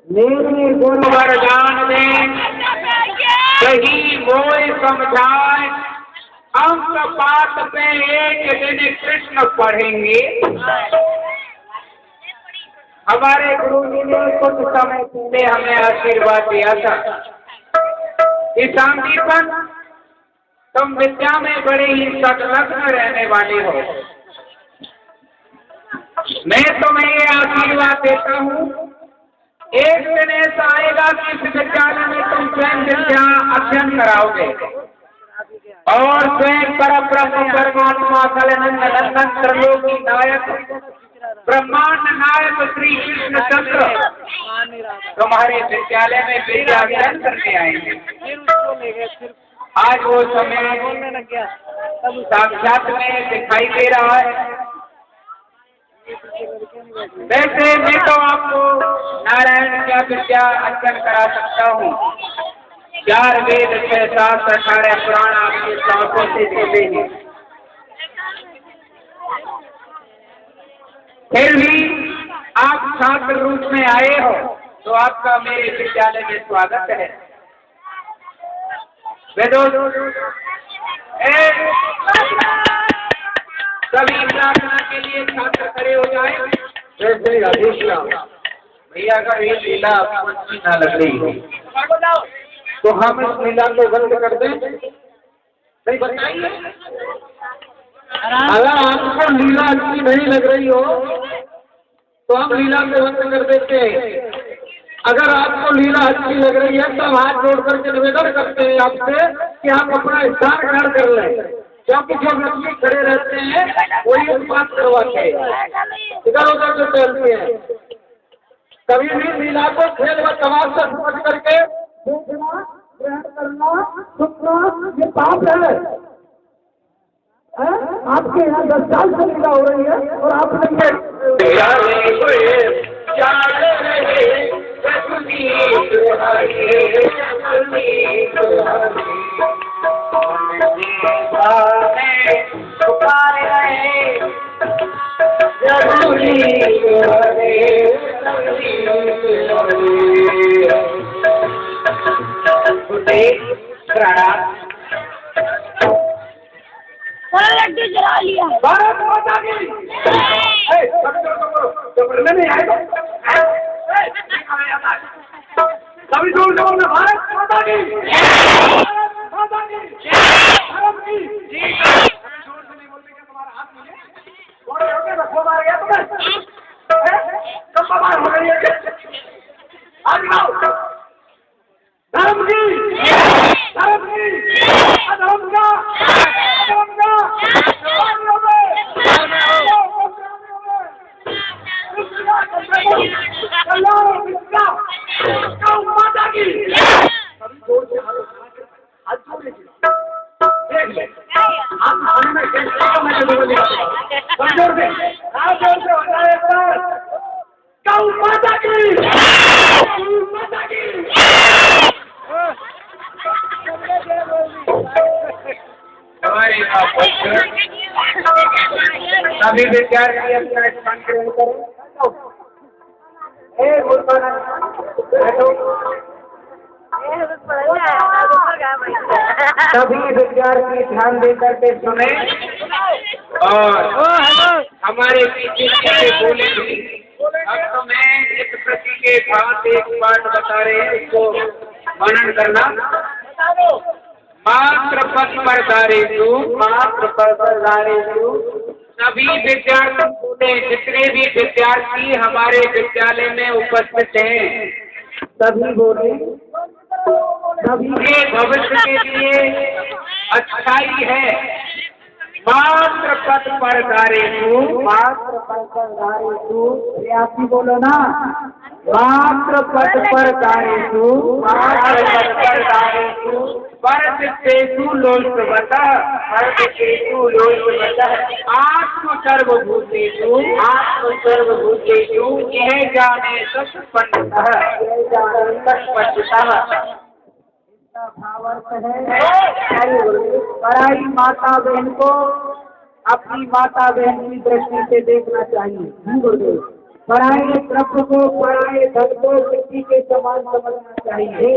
मेरे गुरु वरदान में सही मोय समझाए अंक पात पे एक दिन कृष्ण पढ़ेंगे। हमारे गुरु जी ने कुछ समय पहले हमें आशीर्वाद दिया था कि शांतिपन तुम विद्या में बड़े ही संलग्न रहने वाले हो। मैं तुम्हें ये आशीर्वाद देता हूँ, एक दिन ऐसा आएगा कि इस विद्यालय में तुम स्वयं विद्या अध्ययन कराओगे और स्वयं परब्रह्म परमात्मा कलनंद नंदन त्रिलोकी नायक ब्रह्मांड नायक श्री कृष्णचंद्र तुम्हारे विद्यालय में विद्या अध्ययन करके आएंगे। आज वो समय साक्षात में दिखाई दे रहा है। वैसे मैं तो आपको नारायण का विद्या अध्ययन करा सकता हूँ, 4 वेद के साथ 18 पुराण आपके सांसों से जुड़े हैं। फिर भी आप छात्र रूप में आए हो तो आपका मेरे विद्यालय में स्वागत है। सभी प्रार्थना के लिए छात्र खड़े हो जाए। भैया का ये लीला आपको अच्छी ना लग रही हो तो हम इस लीला को बंद कर दें। नहीं बताइए, अगर आपको लीला अच्छी नहीं लग रही हो तो हम लीला को बंद कर देते हैं। अगर आपको लीला अच्छी लग रही है तो हाथ जोड़ करके निवेदन करते हैं आपसे कि आप अपना स्थान ग्रहण कर लें, क्योंकि जो व्यक्ति खड़े रहते हैं वही उत्पाद करवाते हैं, इधर उधर से चलते हैं। कभी भी लीला को खेल व तमाशा समझ करके देखना, ग्रहण करना, सुनना ये पाप है। आपके यहाँ 10 साल से लीला हो रही है और आपने लड्डू जला लिया। भारत माता की नहीं आएगा सभी जोर जोर में भारत माता की माता की भारत की जोर से नहीं बोलते क्या तुम्हारा हाथ मिले थोड़े हो गए रखो मार गया तुम्हें कब बार हो गई है आज आओ धर्म की अधर्म का माता की हमारे सभी विद्यार्थी अपना स्थान ग्रहण करें। सभी विद्यार्थी ध्यान देकर के सुने और हमारे पीछे बोले भी। अब तो मैं इस प्रति के भाव एक पाठ बता रहे हैं, इसको मनन करना। मात्र पद पर धारेषु, मात्र पद पर धारेषु। सभी विद्यार्थी, जितने भी विद्यार्थी हमारे विद्यालय में उपस्थित हैं, सभी बोले सभी के भविष्य के लिए अच्छाई है। मात्र पद पर धारेषु, मात्र पद पर धारेषु। आपकी बोलो ना, मात्र पद पर धारेषु, मात्र पद पर धारेषु। परदितेषु लोलसवतः, परदितेषु लोलसवतः। आत्म सर्वभूतेषु, आत्म सर्वभूतेषु। यह जाने सत्पंडितः, यह जाने सत्पंडितः। भावार्थ है पराई माता बहन को अपनी माता बहन की दृष्टि से देखना चाहिए। पराये द्रव्य को, पराये धन को मिट्टी के समान समझना चाहिए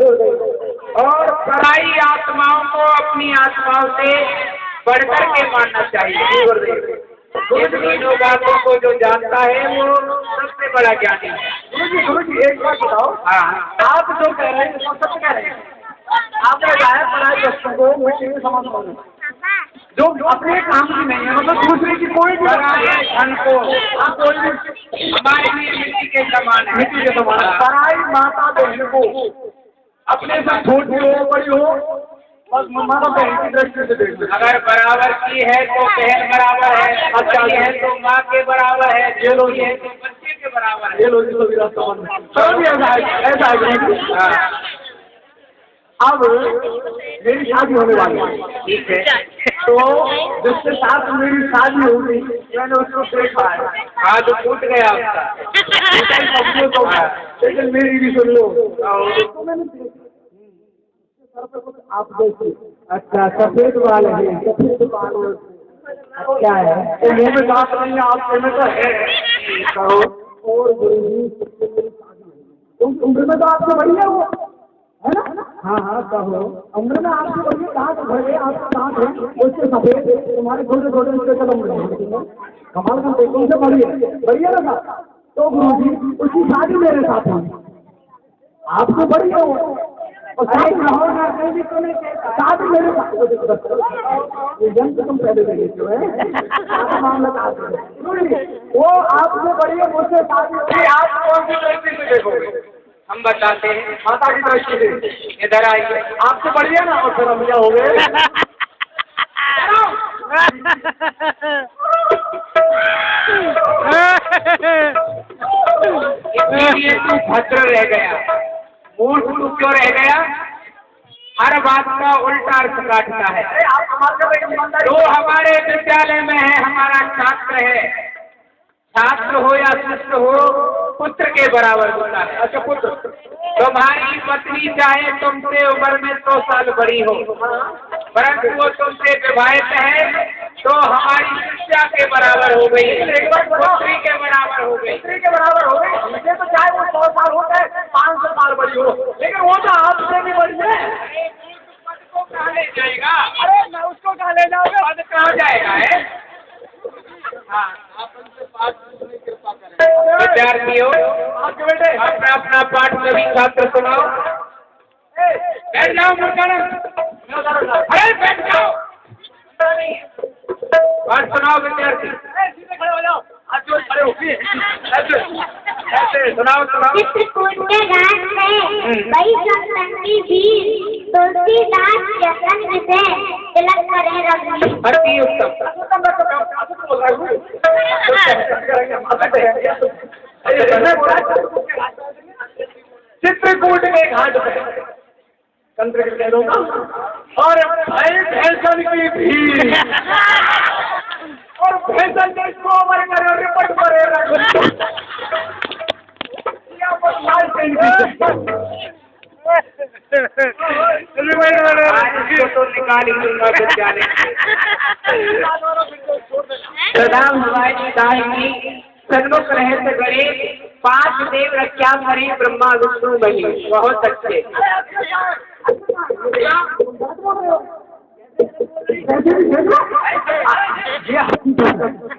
और पराई आत्माओं को अपनी आत्माओं से बढ़कर के मानना चाहिए। इन तीनों बातों को जो जानता है वो सबसे बड़ा ज्ञानी है। गुरु जी एक बात बताओ, आप जो कह रहे हैं वो सच कह रहे हैं। आपने बताया पराई वस्तु को मिट्टी में समान समझना, जो अपने काम की नहीं है, मतलब दूसरे की कोई भी धन को आप कोई भी हमारे लिए मिट्टी के समान है, मिट्टी के समान। पराई माता बहन को अपने से छोटी हो बड़ी हो बस माता बहन की दृष्टि से देखते। अगर बराबर की है तो बहन बराबर है, अच्छा है तो माँ के बराबर है, ये लोग है तो बच्चे के बराबर है। ये लोग ऐसा है। अब मेरी शादी होने वाली है, ठीक है, तो जिसके साथ मेरी शादी होगी मैंने उसको देखा है। हाँ तो टूट गया आपका, लेकिन मेरी भी सुन लो। आप देखिए। अच्छा, सफेद बाल है, सफेद बाल क्या है? तो मुंह में बात नहीं है, आपके में तो है। कहो और उम्र में तो आपसे बढ़िया हो, है ना? हाँ हाँ, कहो उम्र में आपसे बढ़िया। दांत भरे आपके दांत है, उससे सफेद, तुम्हारे छोटे छोटे उसके कदम रहे। कमाल का देखो से बढ़िया बढ़िया ना था। तो गुरुजी उसकी शादी मेरे साथ हुई, आपसे बढ़िया हो और साथ मेरे साथ ये जन तुम पहले देखे जो है मामला वो आपसे बढ़िया मुझसे शादी होगी। आप कौन सी दृष्टि से देखोगे? हम बताते हैं, माता की दृष्टि से। इधर आइए। आपसे बढ़िया ना और फिर हम क्या हो गए? इसलिए तू भद्र रह गया, मूर्ख तू क्यों रह गया? हर बात का उल्टा अर्थ काटता है। जो हमारे विद्यालय में है, हमारा छात्र है, छात्र हो या शिष्य हो, पुत्र के बराबर होता है। अच्छा पुत्र, तुम्हारी पत्नी चाहे तुमसे उम्र में 100 साल बड़ी हो, परंतु वो तुमसे विवाहित है तो हमारी शिष्या के बराबर हो गई, पुत्री के बराबर हो गई। पुत्री के बराबर हो गई। मुझे तो चाहे वो 100 साल हो चाहे 500 साल बड़ी हो, लेकिन वो तो आपसे भी बड़ी है। उसको कहाँ ले जाएगा? अरे मैं उसको कहाँ ले जाऊंगा? कहाँ जाएगा है? हाँ, आप उनसे बात करने की कृपा करें। विद्यार्थियों, आपके बेटे अपना अपना पाठ सभी छात्र सुनाओ। बैठ जाओ मुर्गानंद। अरे बैठ जाओ, पाठ सुनाओ विद्यार्थी। सीधे खड़े हो जाओ, आज जो खड़े हो ऐसे सुनाओ सुनाओ। चित्रकूट के घाट में बड़ी संतंती भी तुलसीदास जसन से तिलक करे रघुवीर। अति उत्तम। चित्रकूट के घाट में तंत्र के कह दूंगा और भैंसन की भीड़ और भैंसन के कोमर करे रिपट करे तो निकाल ही दूंगा विद्यालय। प्रधान हमारी दाहिनी सन्मुख रहते गणे 5 देव रक्षा हरि ब्रह्मा विष्णु मही। बहुत अच्छे।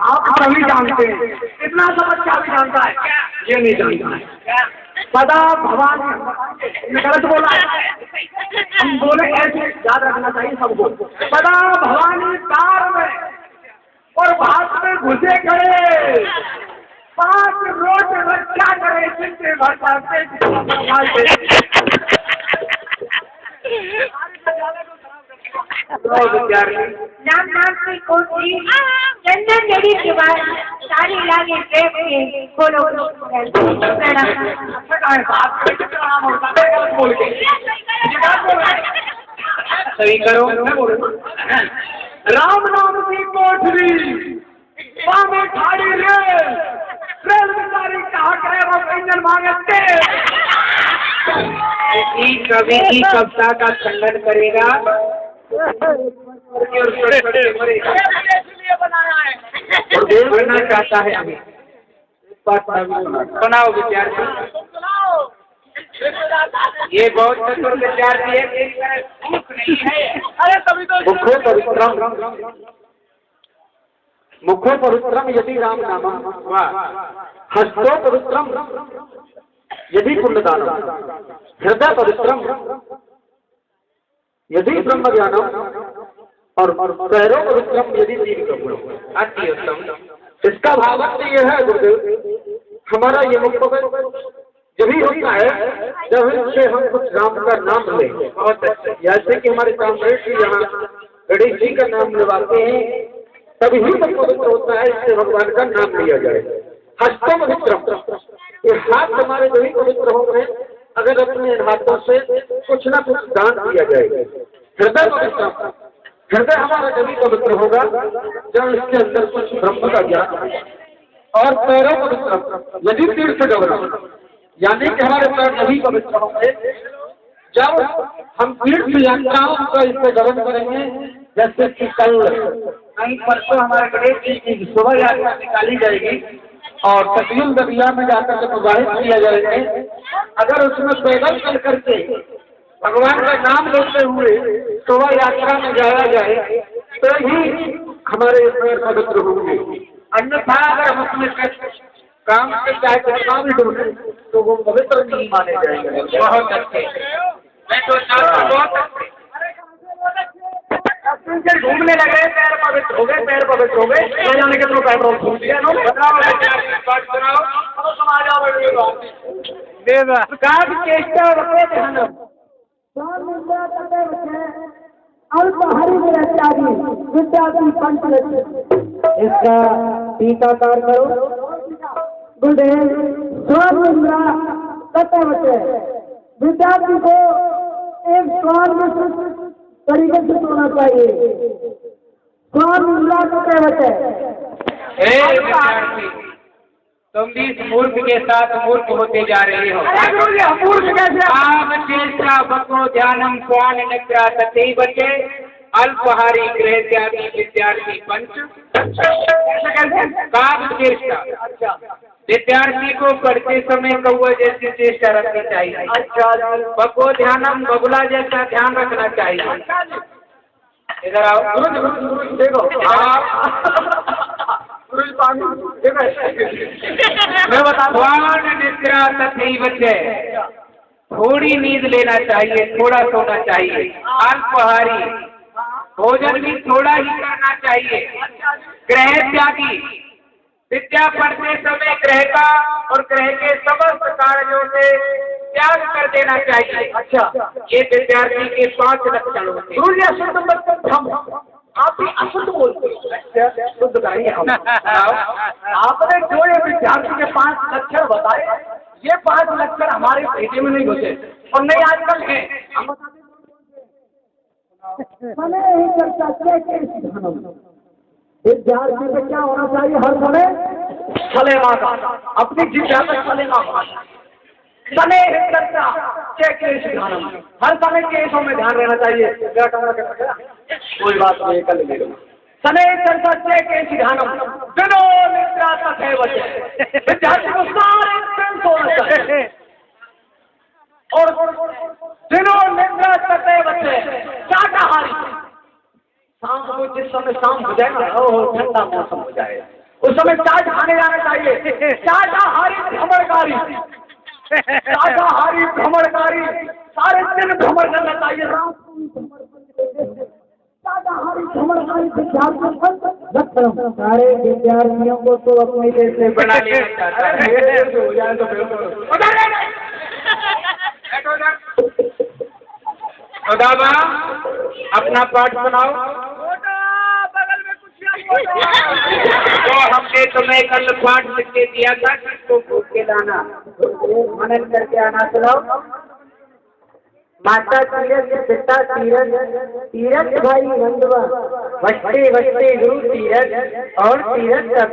आप सभी जानते हैं, इतना समझ क्या भी जानता है, ये नहीं जानता है। सदा भवानी गलत बोला है, हम बोले ऐसे याद रखना चाहिए सबको। सदा भवानी कार में और भात में घुसे खड़े 5 रोज रक्षा करे चिंते भरता से। नाम नाम की कोठी चंदन जड़ी के बाद सारी लागे प्रेम के खोलो सही करो। राम नाम की कोठरी में ठाड़ी रे रेलगाड़ी कहा करे वो व्यंजन मांगते। कवि की कविता का खंडन करेगा इसलिए बनाया है और देर करना चाहता है हमें। सुनाओ विद्यार्थी। ये बहुत चतुर विद्यार्थी है, नहीं है। अरे तभी तो मुखो पवित्रम यदि राम नाम हस्तो पवित्रम यदि पुण्यदानम हृदय पवित्रम यदि ब्रह्म ज्ञानम और पैरों पवित्रम यदि दीर्घम। अति उत्तम। इसका भावार्थ ये है गुरुदेव, हमारा ये मुख जब ही होता है जब इससे हम कुछ राम का नाम लें। बहुत अच्छा। जैसे कि हमारे कामरेड जी यहाँ गणेश जी का नाम लेवाते हैं, तभी मन पवित्र होता है, इससे भगवान का नाम लिया जाए। हस्तो पवित्रम, ये हाथ हमारे जो ही पवित्र हो गए अगर अपने हाथों से कुछ ना कुछ दान दिया जाए। हृदय पवित्रम, हृदय हमारा जब पवित्र होगा जब इसके अंदर कुछ ब्रह्म का ज्ञान। और पैरों पवित्रम यदि तीर्थ गौरव, यानी कि हमारे पैर जब पवित्र होंगे जब हम तीर्थ यात्राओं का इससे गमन करेंगे, जैसे कि कल नहीं परसों हमारे गणेश जी की शोभा यात्रा निकाली जाएगी और सतयुग दरिया में जाकर के प्रवाहित किया जाएगा। अगर उसमें पैदल चल करके भगवान का नाम लेते हुए शोभा यात्रा में जाया जाए तो ही हमारे पैर पवित्र होंगे। अन्यथा अगर हम अपने काम से चाहे कितना भी ढूंढे तो वो पवित्र नहीं माने जाएंगे। बहुत अच्छे, मैं तो चाहता बहुत अच्छे। घूमने लगे, पैर पवित्र हो गए, पैर पवित्र हो गए, ले जाने के तो पेट्रोल फूल दिया ना। बताओ बात सुनाओ। चेष्टा अल्पहरि विद्यार्थी इसका टीकाकार करो। गुरुदेव स्वामिंद्रा तत्वचे विद्यार्थी को एक स्वान तरीके से होना चाहिए। स्वामिंद्रा तत्वचे विद्यार्थी, तुम भी इस मूर्ख के साथ मूर्ख होते जा रहे हो। मूर्ख कैसे? काम चेष्टा बको ध्यानम स्वान निद्रा तथैव बचे अल्पहारी गृह त्यागी विद्यार्थी पंच। काम चेष्टा, विद्यार्थी को पढ़ते समय कौआ जैसी चेष्टा रखनी चाहिए। अच्छा, बको ध्यानम बगुला जैसा ध्यान रखना चाहिए। इधर आओ, देखो मैं बता स्वान निद्रा तथैव बचे, थोड़ी नींद लेना चाहिए, थोड़ा सोना चाहिए। अल्पहारी, भोजन भी थोड़ा ही करना चाहिए। ग्रह त्यागी, विद्या पढ़ते समय ग्रह का और ग्रह के समस्त कार्यों से त्याग कर देना चाहिए। अच्छा, ये विद्यार्थी के 5 लक्षण होते हैं। गुरु जी अशुद्ध मतलब हम आप भी अशुद्ध बोलते हैं। शुद्ध गाइए हम। आपने जो ये विद्यार्थी के 5 लक्षण बताए, ये 5 लक्षण हमारे पेटे में नहीं घुसे और नहीं आजकल है। हम विद्यार्थी में क्या होना चाहिए? हर समय सलेमा का, अपनी जिज्ञासा सलेमा होना चाहिए। हर समय केसों में ध्यान रहना चाहिए। कोई बात नहीं, कल ले लो। सने चर्चा केस ध्यानम दिनो निद्रा तथैव बचे, विद्यार्थी को सारे दिन सोना चाहिए और दिनो निद्रा तथैव बचे। शाकाहारी, शाम को जिस समय शाम हो जाए ना, ठंडा मौसम हो जाए, उस समय चाट खाने जाना चाहिए। शाकाहारी भ्रमणकारी, शाकाहारी भ्रमणकारी, सारे दिन भ्रमण करना चाहिए। शाकाहारी भ्रमणकारी विद्यार्थी सारे विद्यार्थियों को तो अपने देश से बना लेना चाहता है। हो जाए तो उदामा, अपना पाठ सुनाओ। बगल में कुछ तो हमने तुम्हें कल पाठ लिख के दिया था, किसको भूख के लाना, मनन करके आना। सुनाओ। माता तीरथ, पिता तीरथ, तीरथ भाई नंदवा, वस्ते वस्ते गुरु तीरथ और तीरथ का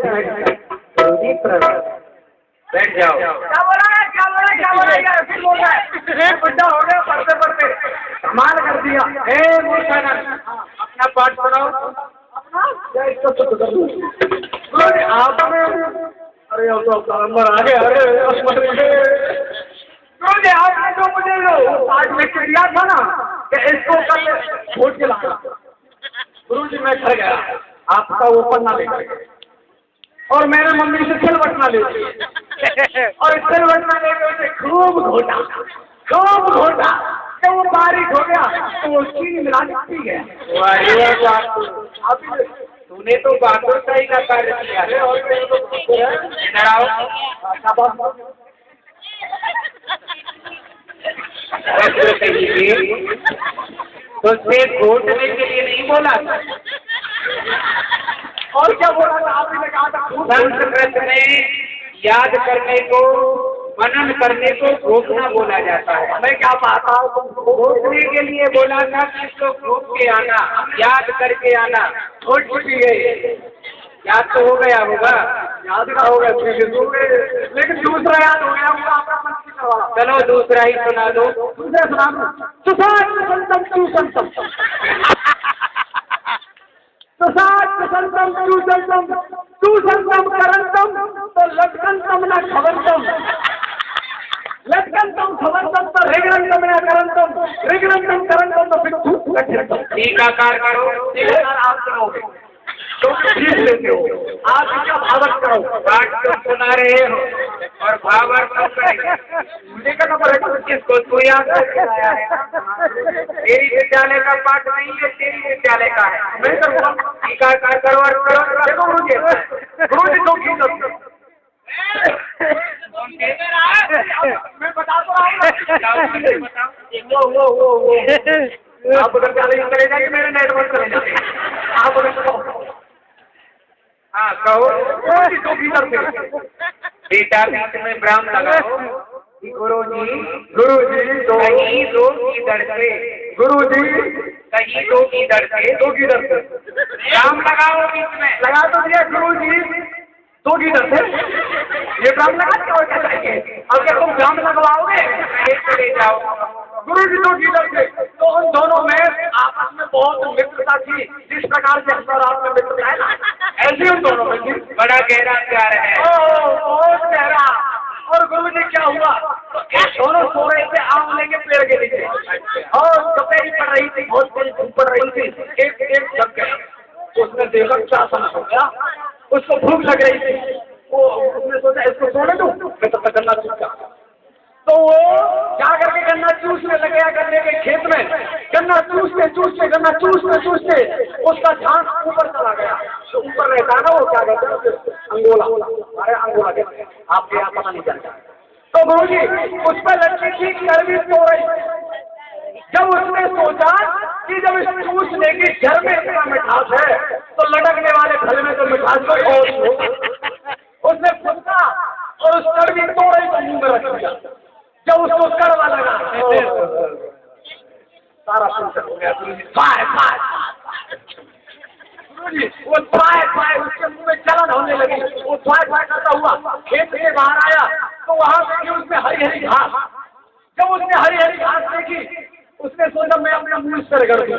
बैठ जाओ। क्या बोला है? क्या बोला है? क्या बोला है? यार फिर बोल रहा है, बुढ़ा हो गया पढ़ते पढ़ते, कमाल कर दिया। हे मूर्खानंद, अपना पाठ सुनाओ। आपने अरे नंबर आ गया। अरे आपने जो मुझे पाठ लिख के दिया था ना कि इसको कल छोड़ के लाना, गुरु जी मैं घर गया, आपका वो पन्ना लेकर गया और मैंने मम्मी से सिलवटना ले लिया और सिलवटना लेकर खूब घोटा तो वो बारीक हो गया तो वो चीनी मिला के पी गया। तूने तो बातों का ही का कार्य किया है। इधर आओ। तो से घोटने के लिए नहीं बोला था। और क्या बोला था? आपने कहा था संस्कृत में याद करने को, मनन करने को घोटना बोला जाता है। मैं क्या पाता घोटने के लिए बोला था कि इसको घोट के आना, याद करके आना। घोट चुकी है, याद तो हो गया होगा। याद का हो गया, लेकिन दूसरा याद हो गया, वो आपका मन की करवा। चलो दूसरा ही सुना दो। दूसरा सुना दो। सुसाट संतम चूसंतम, सुसाट संतम चूसंतम, चूसंतम करंतम तो लटकंतम न खबरतम, लटकंतम खबरतम तो रिगणंतम न करंतम, रिगणंतम करंतम तो फिर खूब कठिनतम। टीकाकार करो। टीकाकार आप करोगे तो ठीक लेते हो, आप क्या भावक करो। पाठ तो सुना रहे हो और भावार्थ तो करेंगे। मुझे क्या पड़ेगा, किसको तू याद करके आया है? तेरी विद्यालय का पाठ नहीं है, तेरी विद्यालय का है। मैं करूँगा। टीकाकार करो और करो। देखो गुरुजी तो की करते, मैं बता तो रहा हूँ। वो आप उधर चले जाएंगे, मेरे नेटवर्क चले जाएंगे, आप उधर। हाँ कहो। गुरुजी तो की करते, बेटा बीच में ब्राह्म लगाओ। गुरुजी गुरुजी कहीं दो की दर से, गुरुजी कहीं दो की दर से, दो की दर से ब्राह्म लगाओ बीच में। लगा तो दिया गुरुजी दो की दर से, ये ड्राम लगा क्या और क्या चाहिए? अब क्या तुम ड्राम लगवाओगे? चले जाओ। गुरुजी दो की दर से। तो उन दोनों में आपस में बहुत मित्रता थी, जिस प्रकार से हम और आप में मित्रता है ना, ऐसे उन दोनों में थी। बड़ा गहरा प्यार है। बहुत गहरा। और गुरुजी क्या हुआ, तो एक दोनों सो रहे थे आंवले के पेड़ के नीचे, और दोपहरी पड़ रही थी, बहुत तेज धूप पड़ रही थी। एक जग गया, उसने देखा क्या समझ हो गया, उसको भूख लग रही थी, वो उसने सोचा इसको सोने दूं, मैं तब तक गन्ना चूस गया। तो वो जा करके गन्ना चूसने लगे गन्ने के खेत में, गन्ना चूसते उसका ध्यान ऊपर चला गया। तो ऊपर रहता है ना वो, क्या कहते हैं अंगोला, अरे अंगोला कहते हैं, आपके यहाँ पता नहीं चलता। तो गुरुजी उस पर लड़की थी करवी सो रही। जब उसने सोचा कि जब इस चूसने की घर में इतना मिठास है, तो लटकने वाले फल में तो मिठास कोई और हो। उसने फुसका और उस करवी सो रही को मुंह में रख दिया। जब उसको कड़वा लगा, सारा फंक्शन हो गया। वो फाय उसके मुंह में जलन होने लगी। वो फाय करता हुआ खेत से बाहर आया, तो वहां देखी उसने हरी हरी घास। जब उसने हरी हरी घास देखी, उसने सोचा मैं अपना मुंह इस तरह कर दूं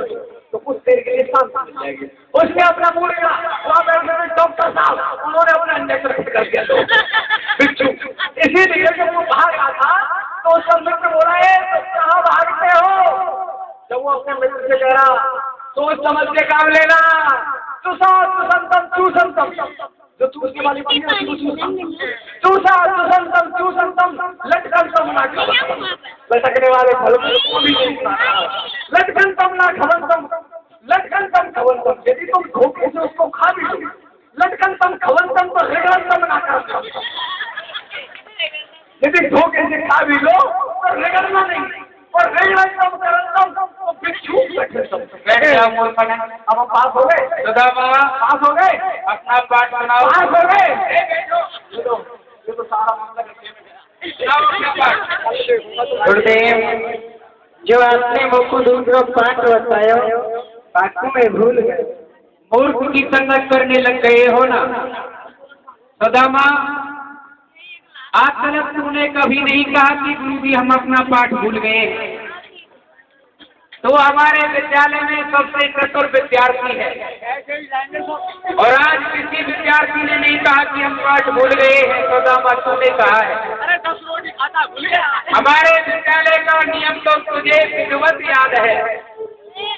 तो कुछ देर के लिए शांति मिल जाएगी। उसने अपना मुंह लिया, वहां बैठे डॉक्टर साहब, उन्होंने अपना इंजेक्शन फिट कर दिया। बिच्छू इसीलिए जब वो भाग रहा था, तो उसका मित्र बोला है तो कहाँ भागते हो? जब वो अपने मित्र से कह रहा, सोच समझ के काम लेना, चूसंतम जो चूसने वाली बनी है, चूसंतम लटकंतम ना खबरतम, लटकने वाले फल को भी नहीं खाना। लटकंतम ना खबरतम, लटकंतम खबरतम, यदि तुम धोखे से उसको खा भी लो, लटकंतम खबरतम तो रिगणंतम ना करतम, यदि धोखे से खा भी लो तो रिगड़ना नहीं, और रिगणंतम करंतम तो फिर छूट सकते। अब हम पास हो गए, पास हो गए, अपना पाठ सुनाओ। पास हो गए। ये तो सारा गुरुदेव, जो आपने मुझको दूसरा पाठ बताया, बाकी में भूल गए, मूर्ख की संगत करने लग गए हो ना। सुदामा, आज तक तुमने कभी नहीं कहा कि गुरुजी हम अपना पाठ भूल गए। तो हमारे विद्यालय में सबसे चतुर विद्यार्थी है, और आज किसी विद्यार्थी ने नहीं कहा कि हम पाठ भूल गए हैं। सुदामा, तूने कहा है। अरे 10 रोटी खाता भूल गया। हमारे विद्यालय का नियम तो तुझे विधिवत याद है।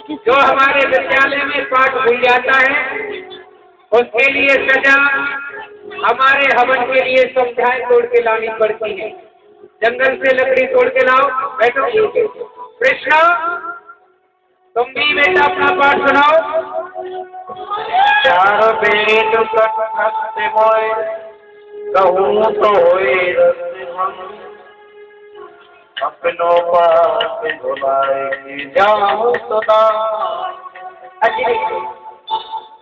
जो हमारे विद्यालय में पाठ भूल जाता है, उसके लिए सजा हमारे हवन के लिए संध्याएं तोड़ के लानी पड़ती है। जंगल से लकड़ी तोड़ के लाओ, बैठो। कृष्णा, तुम भी बेटा अपना पाठ सुनाओ। चार वेद कंठस्थ मोय, कहूँ तो होए रस अपनों पास भुलाए की जाऊँ सदा।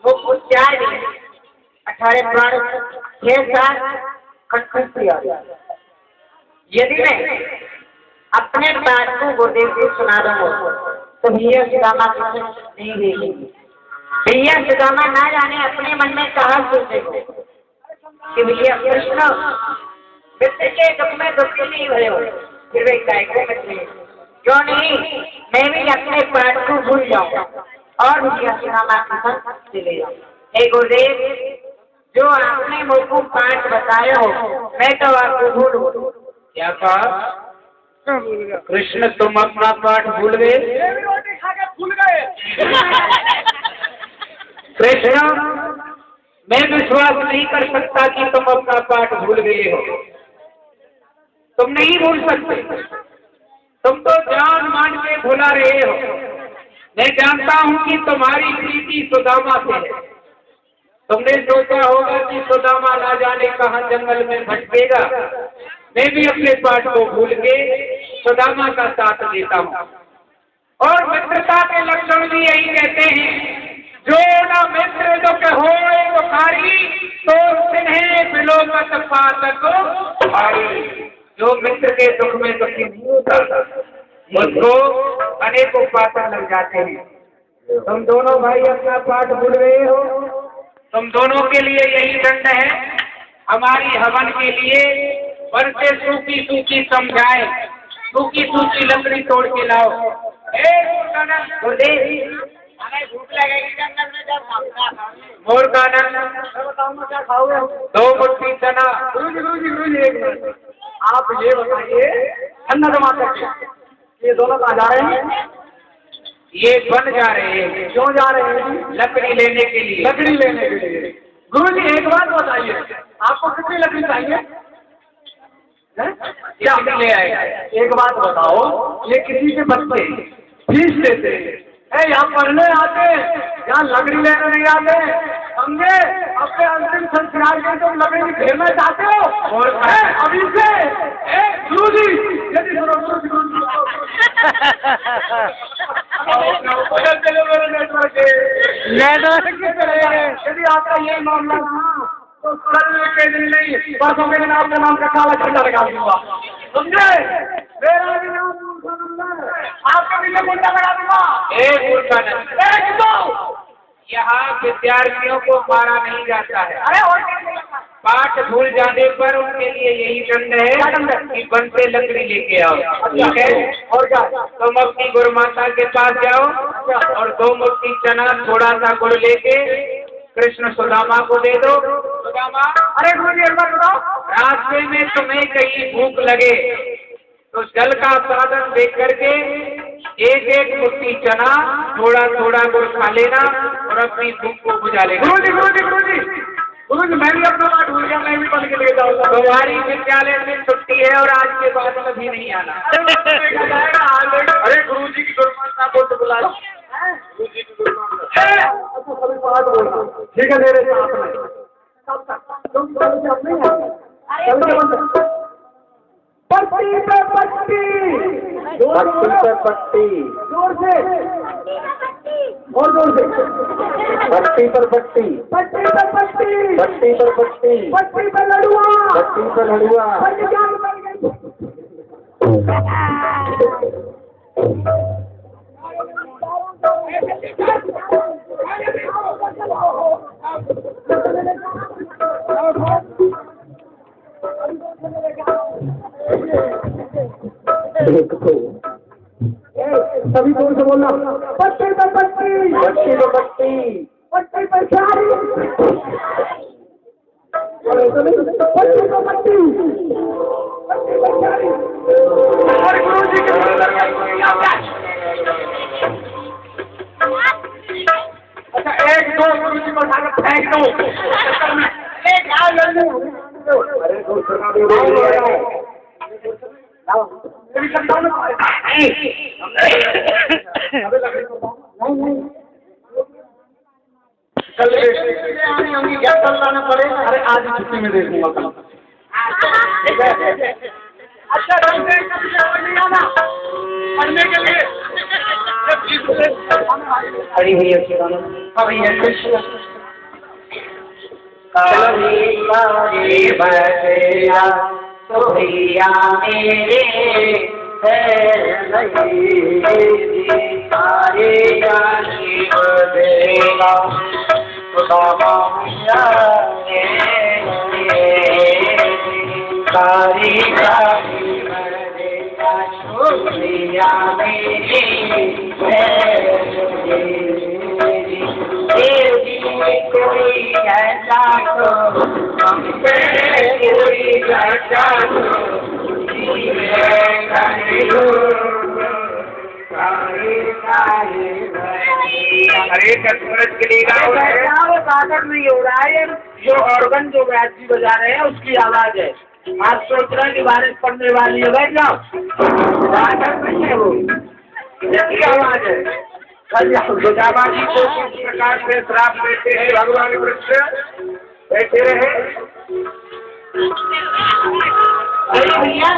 वो उच्चार 18 प्राण 6 साल कंठस्थ। यदि मैं अपने पाठ को गुरुदेव को सुना दूंगा तो भैया सुदामा नहीं देगी। भैया सुदामा ना जाने अपने मन में कहा सोचे। कि भैया कृष्ण मित्र के दुख में दुखी नहीं हुए हो, फिर वे काय को मित्र क्यों नहीं, मैं भी अपने पाठ को भूल जाऊँ और भैया सुदामा के संग चले जाऊँ। हे गुरुदेव, जो आपने मुझको पाठ बताए हो मैं तो आपको भूलूं। क्या कहा? कृष्ण तुम अपना पाठ भूल गए? रोटी खा के भूल गए। कृष्ण मैं विश्वास नहीं कर सकता कि तुम अपना पाठ भूल गए हो। तुम नहीं भूल सकते, तुम तो जान मान के भुला रहे हो। मैं जानता हूं कि तुम्हारी प्रीति सुदामा से है। तुमने सोचा होगा कि सुदामा ना जाने कहां जंगल में भटकेगा, मैं भी अपने पाठ को भूल के सुदामा का साथ देता हूँ। और मित्रता के लक्षण भी यही कहते हैं, जो न मित्र जो कहो बुखारी तो सिन्हे बिलोमत पातक भारी। जो मित्र के दुख में दुखी नहीं होता उसको अनेकों पातक लग जाते हैं। तुम दोनों भाई अपना पाठ भूल गए हो। तुम दोनों के लिए यही दंड है। हमारी हवन के लिए वन से सूखी सूखी समझाए, सूखी सूखी लकड़ी तोड़ के लाओ। हमें भूख लगेगी जंगल में जब मोर का बताऊंगा क्या खाओगे? 2 मुट्ठी चना। गुरुजी एक मिनट, आप ये बताइए अन्ना टमाटर के ये दोनों कहाँ जा रहे हैं? ये बन जा रहे हैं। क्यों जा रहे हैं? लकड़ी लेने के लिए। लकड़ी लेने के लिए। गुरुजी एक बात बताइए, आपको कितनी लकड़ी चाहिए? क्या ले आएगा? एक बात बताओ, ये किसी के बच्चे फीस देते हैं, यहाँ पढ़ने आते, यहाँ लकड़ी लेने नहीं आते, समझे? अपने अंतिम संस्कार के तुम लकड़ी घेरना चाहते हो? और अभी से गुरुजी यदि यदि आपका ये मामला था तो कल के दिन नहीं परसों के दिन आपके नाम का काला झंडा लगा दूंगा, समझे? मेरा भी नाम आपका भी झंडा लगा दूंगा। यहाँ विद्यार्थियों को मारा नहीं जाता है। अरे और पाठ भूल जाने पर उनके लिए यही दंड है कि वन से लकड़ी लेके आओ। ठीक है? और क्या? तुम अपनी गुरु माता के पास जाओ और 2 मुट्ठी चना थोड़ा सा गुड़ लेके कृष्ण सुदामा को दे दो। सुदामा, अरे गुरुजी एक बात बताओ, रास्ते में तुम्हें कहीं भूख लगे तो जल का साधन देख करके 1-1 मुट्ठी चना थोड़ा थोड़ा गुड़ खा लेना और अपनी भूख को बुझा लेना। गुरुजी मैं भी अपना बात भूल गया, मैं भी बन के ले जाऊंगा। तुम्हारी विद्यालय में छुट्टी है और आज के बाद कभी नहीं आना। अरे गुरुजी की गुरुमाता को तो बुला लो। गुरुजी की गुरुमाता सभी बात बोलना, ठीक है? मेरे साथ में तुम नहीं है। पट्टी पे पट्टी, पट्टी पे पट्टी, जोर से और जोर से। पट्टी पर पट्टी, पट्टी पे पट्टी, पट्टी पर पट्टी, पट्टी पे लड़ुआ, पट्टी पर लड़ुआ। देखो सभी जोर से बोलना, पट्टी पे पट्टी, पट्टी पे पट्टी, पट्टी पे सारी, पट्टी पे पट्टी, पट्टी पे सारी। और गुरुजी के अच्छा 1-2 गुरुजी को उठाकर फेंक दो। अरे दूसरा कल लाना पड़ेगा। अरे आज ही छुट्टी में दे दूंगा कल। अच्छा नहीं आना पढ़ने के लिए। हरी भैया कभी बचेगा तो भैया मेरे सारे देगा सुदामा कारी कारी मरे छोड़िया मेरी देवी कोई ऐसा तो हमसे कोई ऐसा तो अरे सूरज के लिए बादल नहीं हो रहा है, जो ऑर्गन जो व्याजी बजा रहे हैं उसकी आवाज है। आप सोच रहे हैं कि बारिश पड़ने वाली है, बैठ जाओ। बादल नहीं है वो, इसकी आवाज है। दुर्गाबाजी को किस प्रकार से श्राप देते हैं भगवान वृक्ष, बैठे रहे। अरे भैया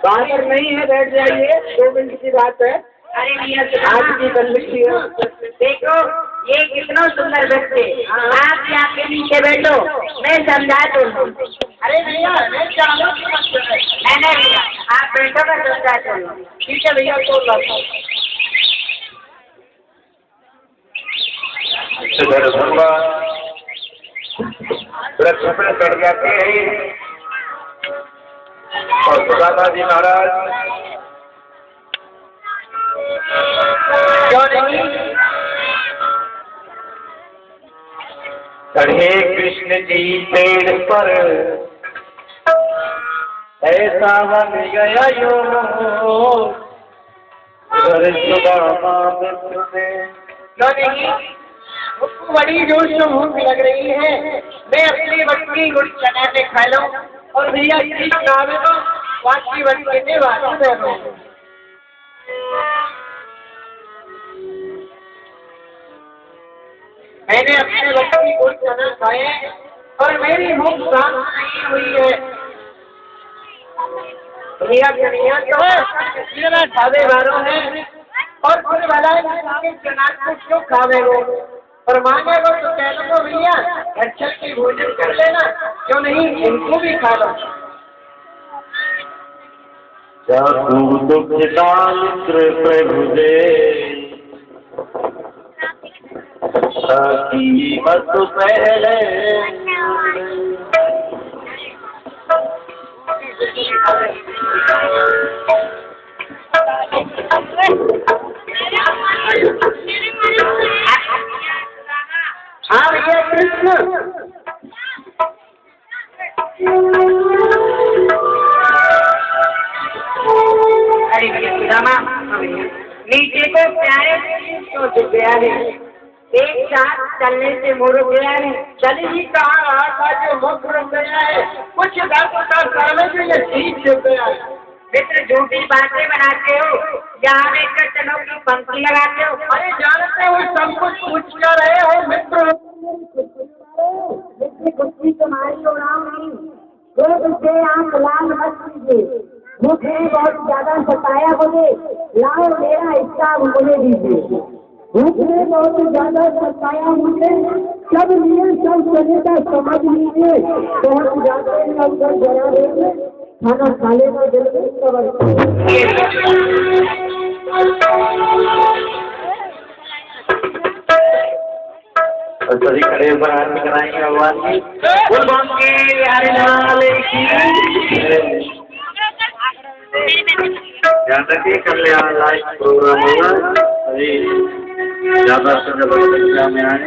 बादल नहीं है, बैठ जाइए, 2 मिनट की बात है। अरे भैया आज की बंदी देखो, ये कितना सुंदर बच्चे, आप जाके नीचे बैठो, मैं समझा दूँ। अरे भैया नहीं भैया आप बैठो, मैं समझा दूँ। ठीक है भैया, तो भगवान वृक्ष पर चढ़ जाते हैं और दादा जी महाराज चढ़े कृष्ण जी पेड़ पर, ऐसा बन गया यो बड़ी जोश में भूख लग रही है, मैं अपनी बच्ची गुड़ चना से खा लूं और भैया ठीक नावे तो बाकी बच्चे ने बाकी दे दो। मैंने अपने बच्ची गुड़ चना खाए और मेरी भूख शांत नहीं हुई है। भैया तो ढाबे वालों है और कुछ भला चना को क्यों खावे वो, और मांगे वो तो कह लो भैया अच्छा की भोजन कर लेना, क्यों नहीं इनको भी खा लो। मित्र प्रभु दे मत पहले हाँ भैया कृष्ण अरे भैया नीचे को प्यारे तो प्यारे एक साथ चलने से मोर गया है, चली ही कहा रहा था जो मुख रुक गया है, कुछ करने के लिए ठीक हो गया है। मित्र झूठी बातें बनाते हो, यहाँ देखकर चलो की पंक्ति लगाते हो। अरे जानते हो सब कुछ पूछ कर रहे हो मित्र, कुछ तुम्हारी उड़ाव नहीं, उसे आप लाल मत कीजिए, मुझे बहुत ज्यादा सताया मुझे, लाओ मेरा हिस्सा मुझे दीजिए। मुझे बहुत ज्यादा सताया मुझे, सब लिए सब तरीका समझ लीजिए, बहुत ज्यादा अवसर बना देंगे, खाना खाने में जल्दी कवर सभी खड़े पर आरती कराएंगे भगवान की। भगवान के यार ध्यान रखिए, कल्याण लाइव प्रोग्राम होगा, अभी ज्यादा से ज्यादा संख्या में आए।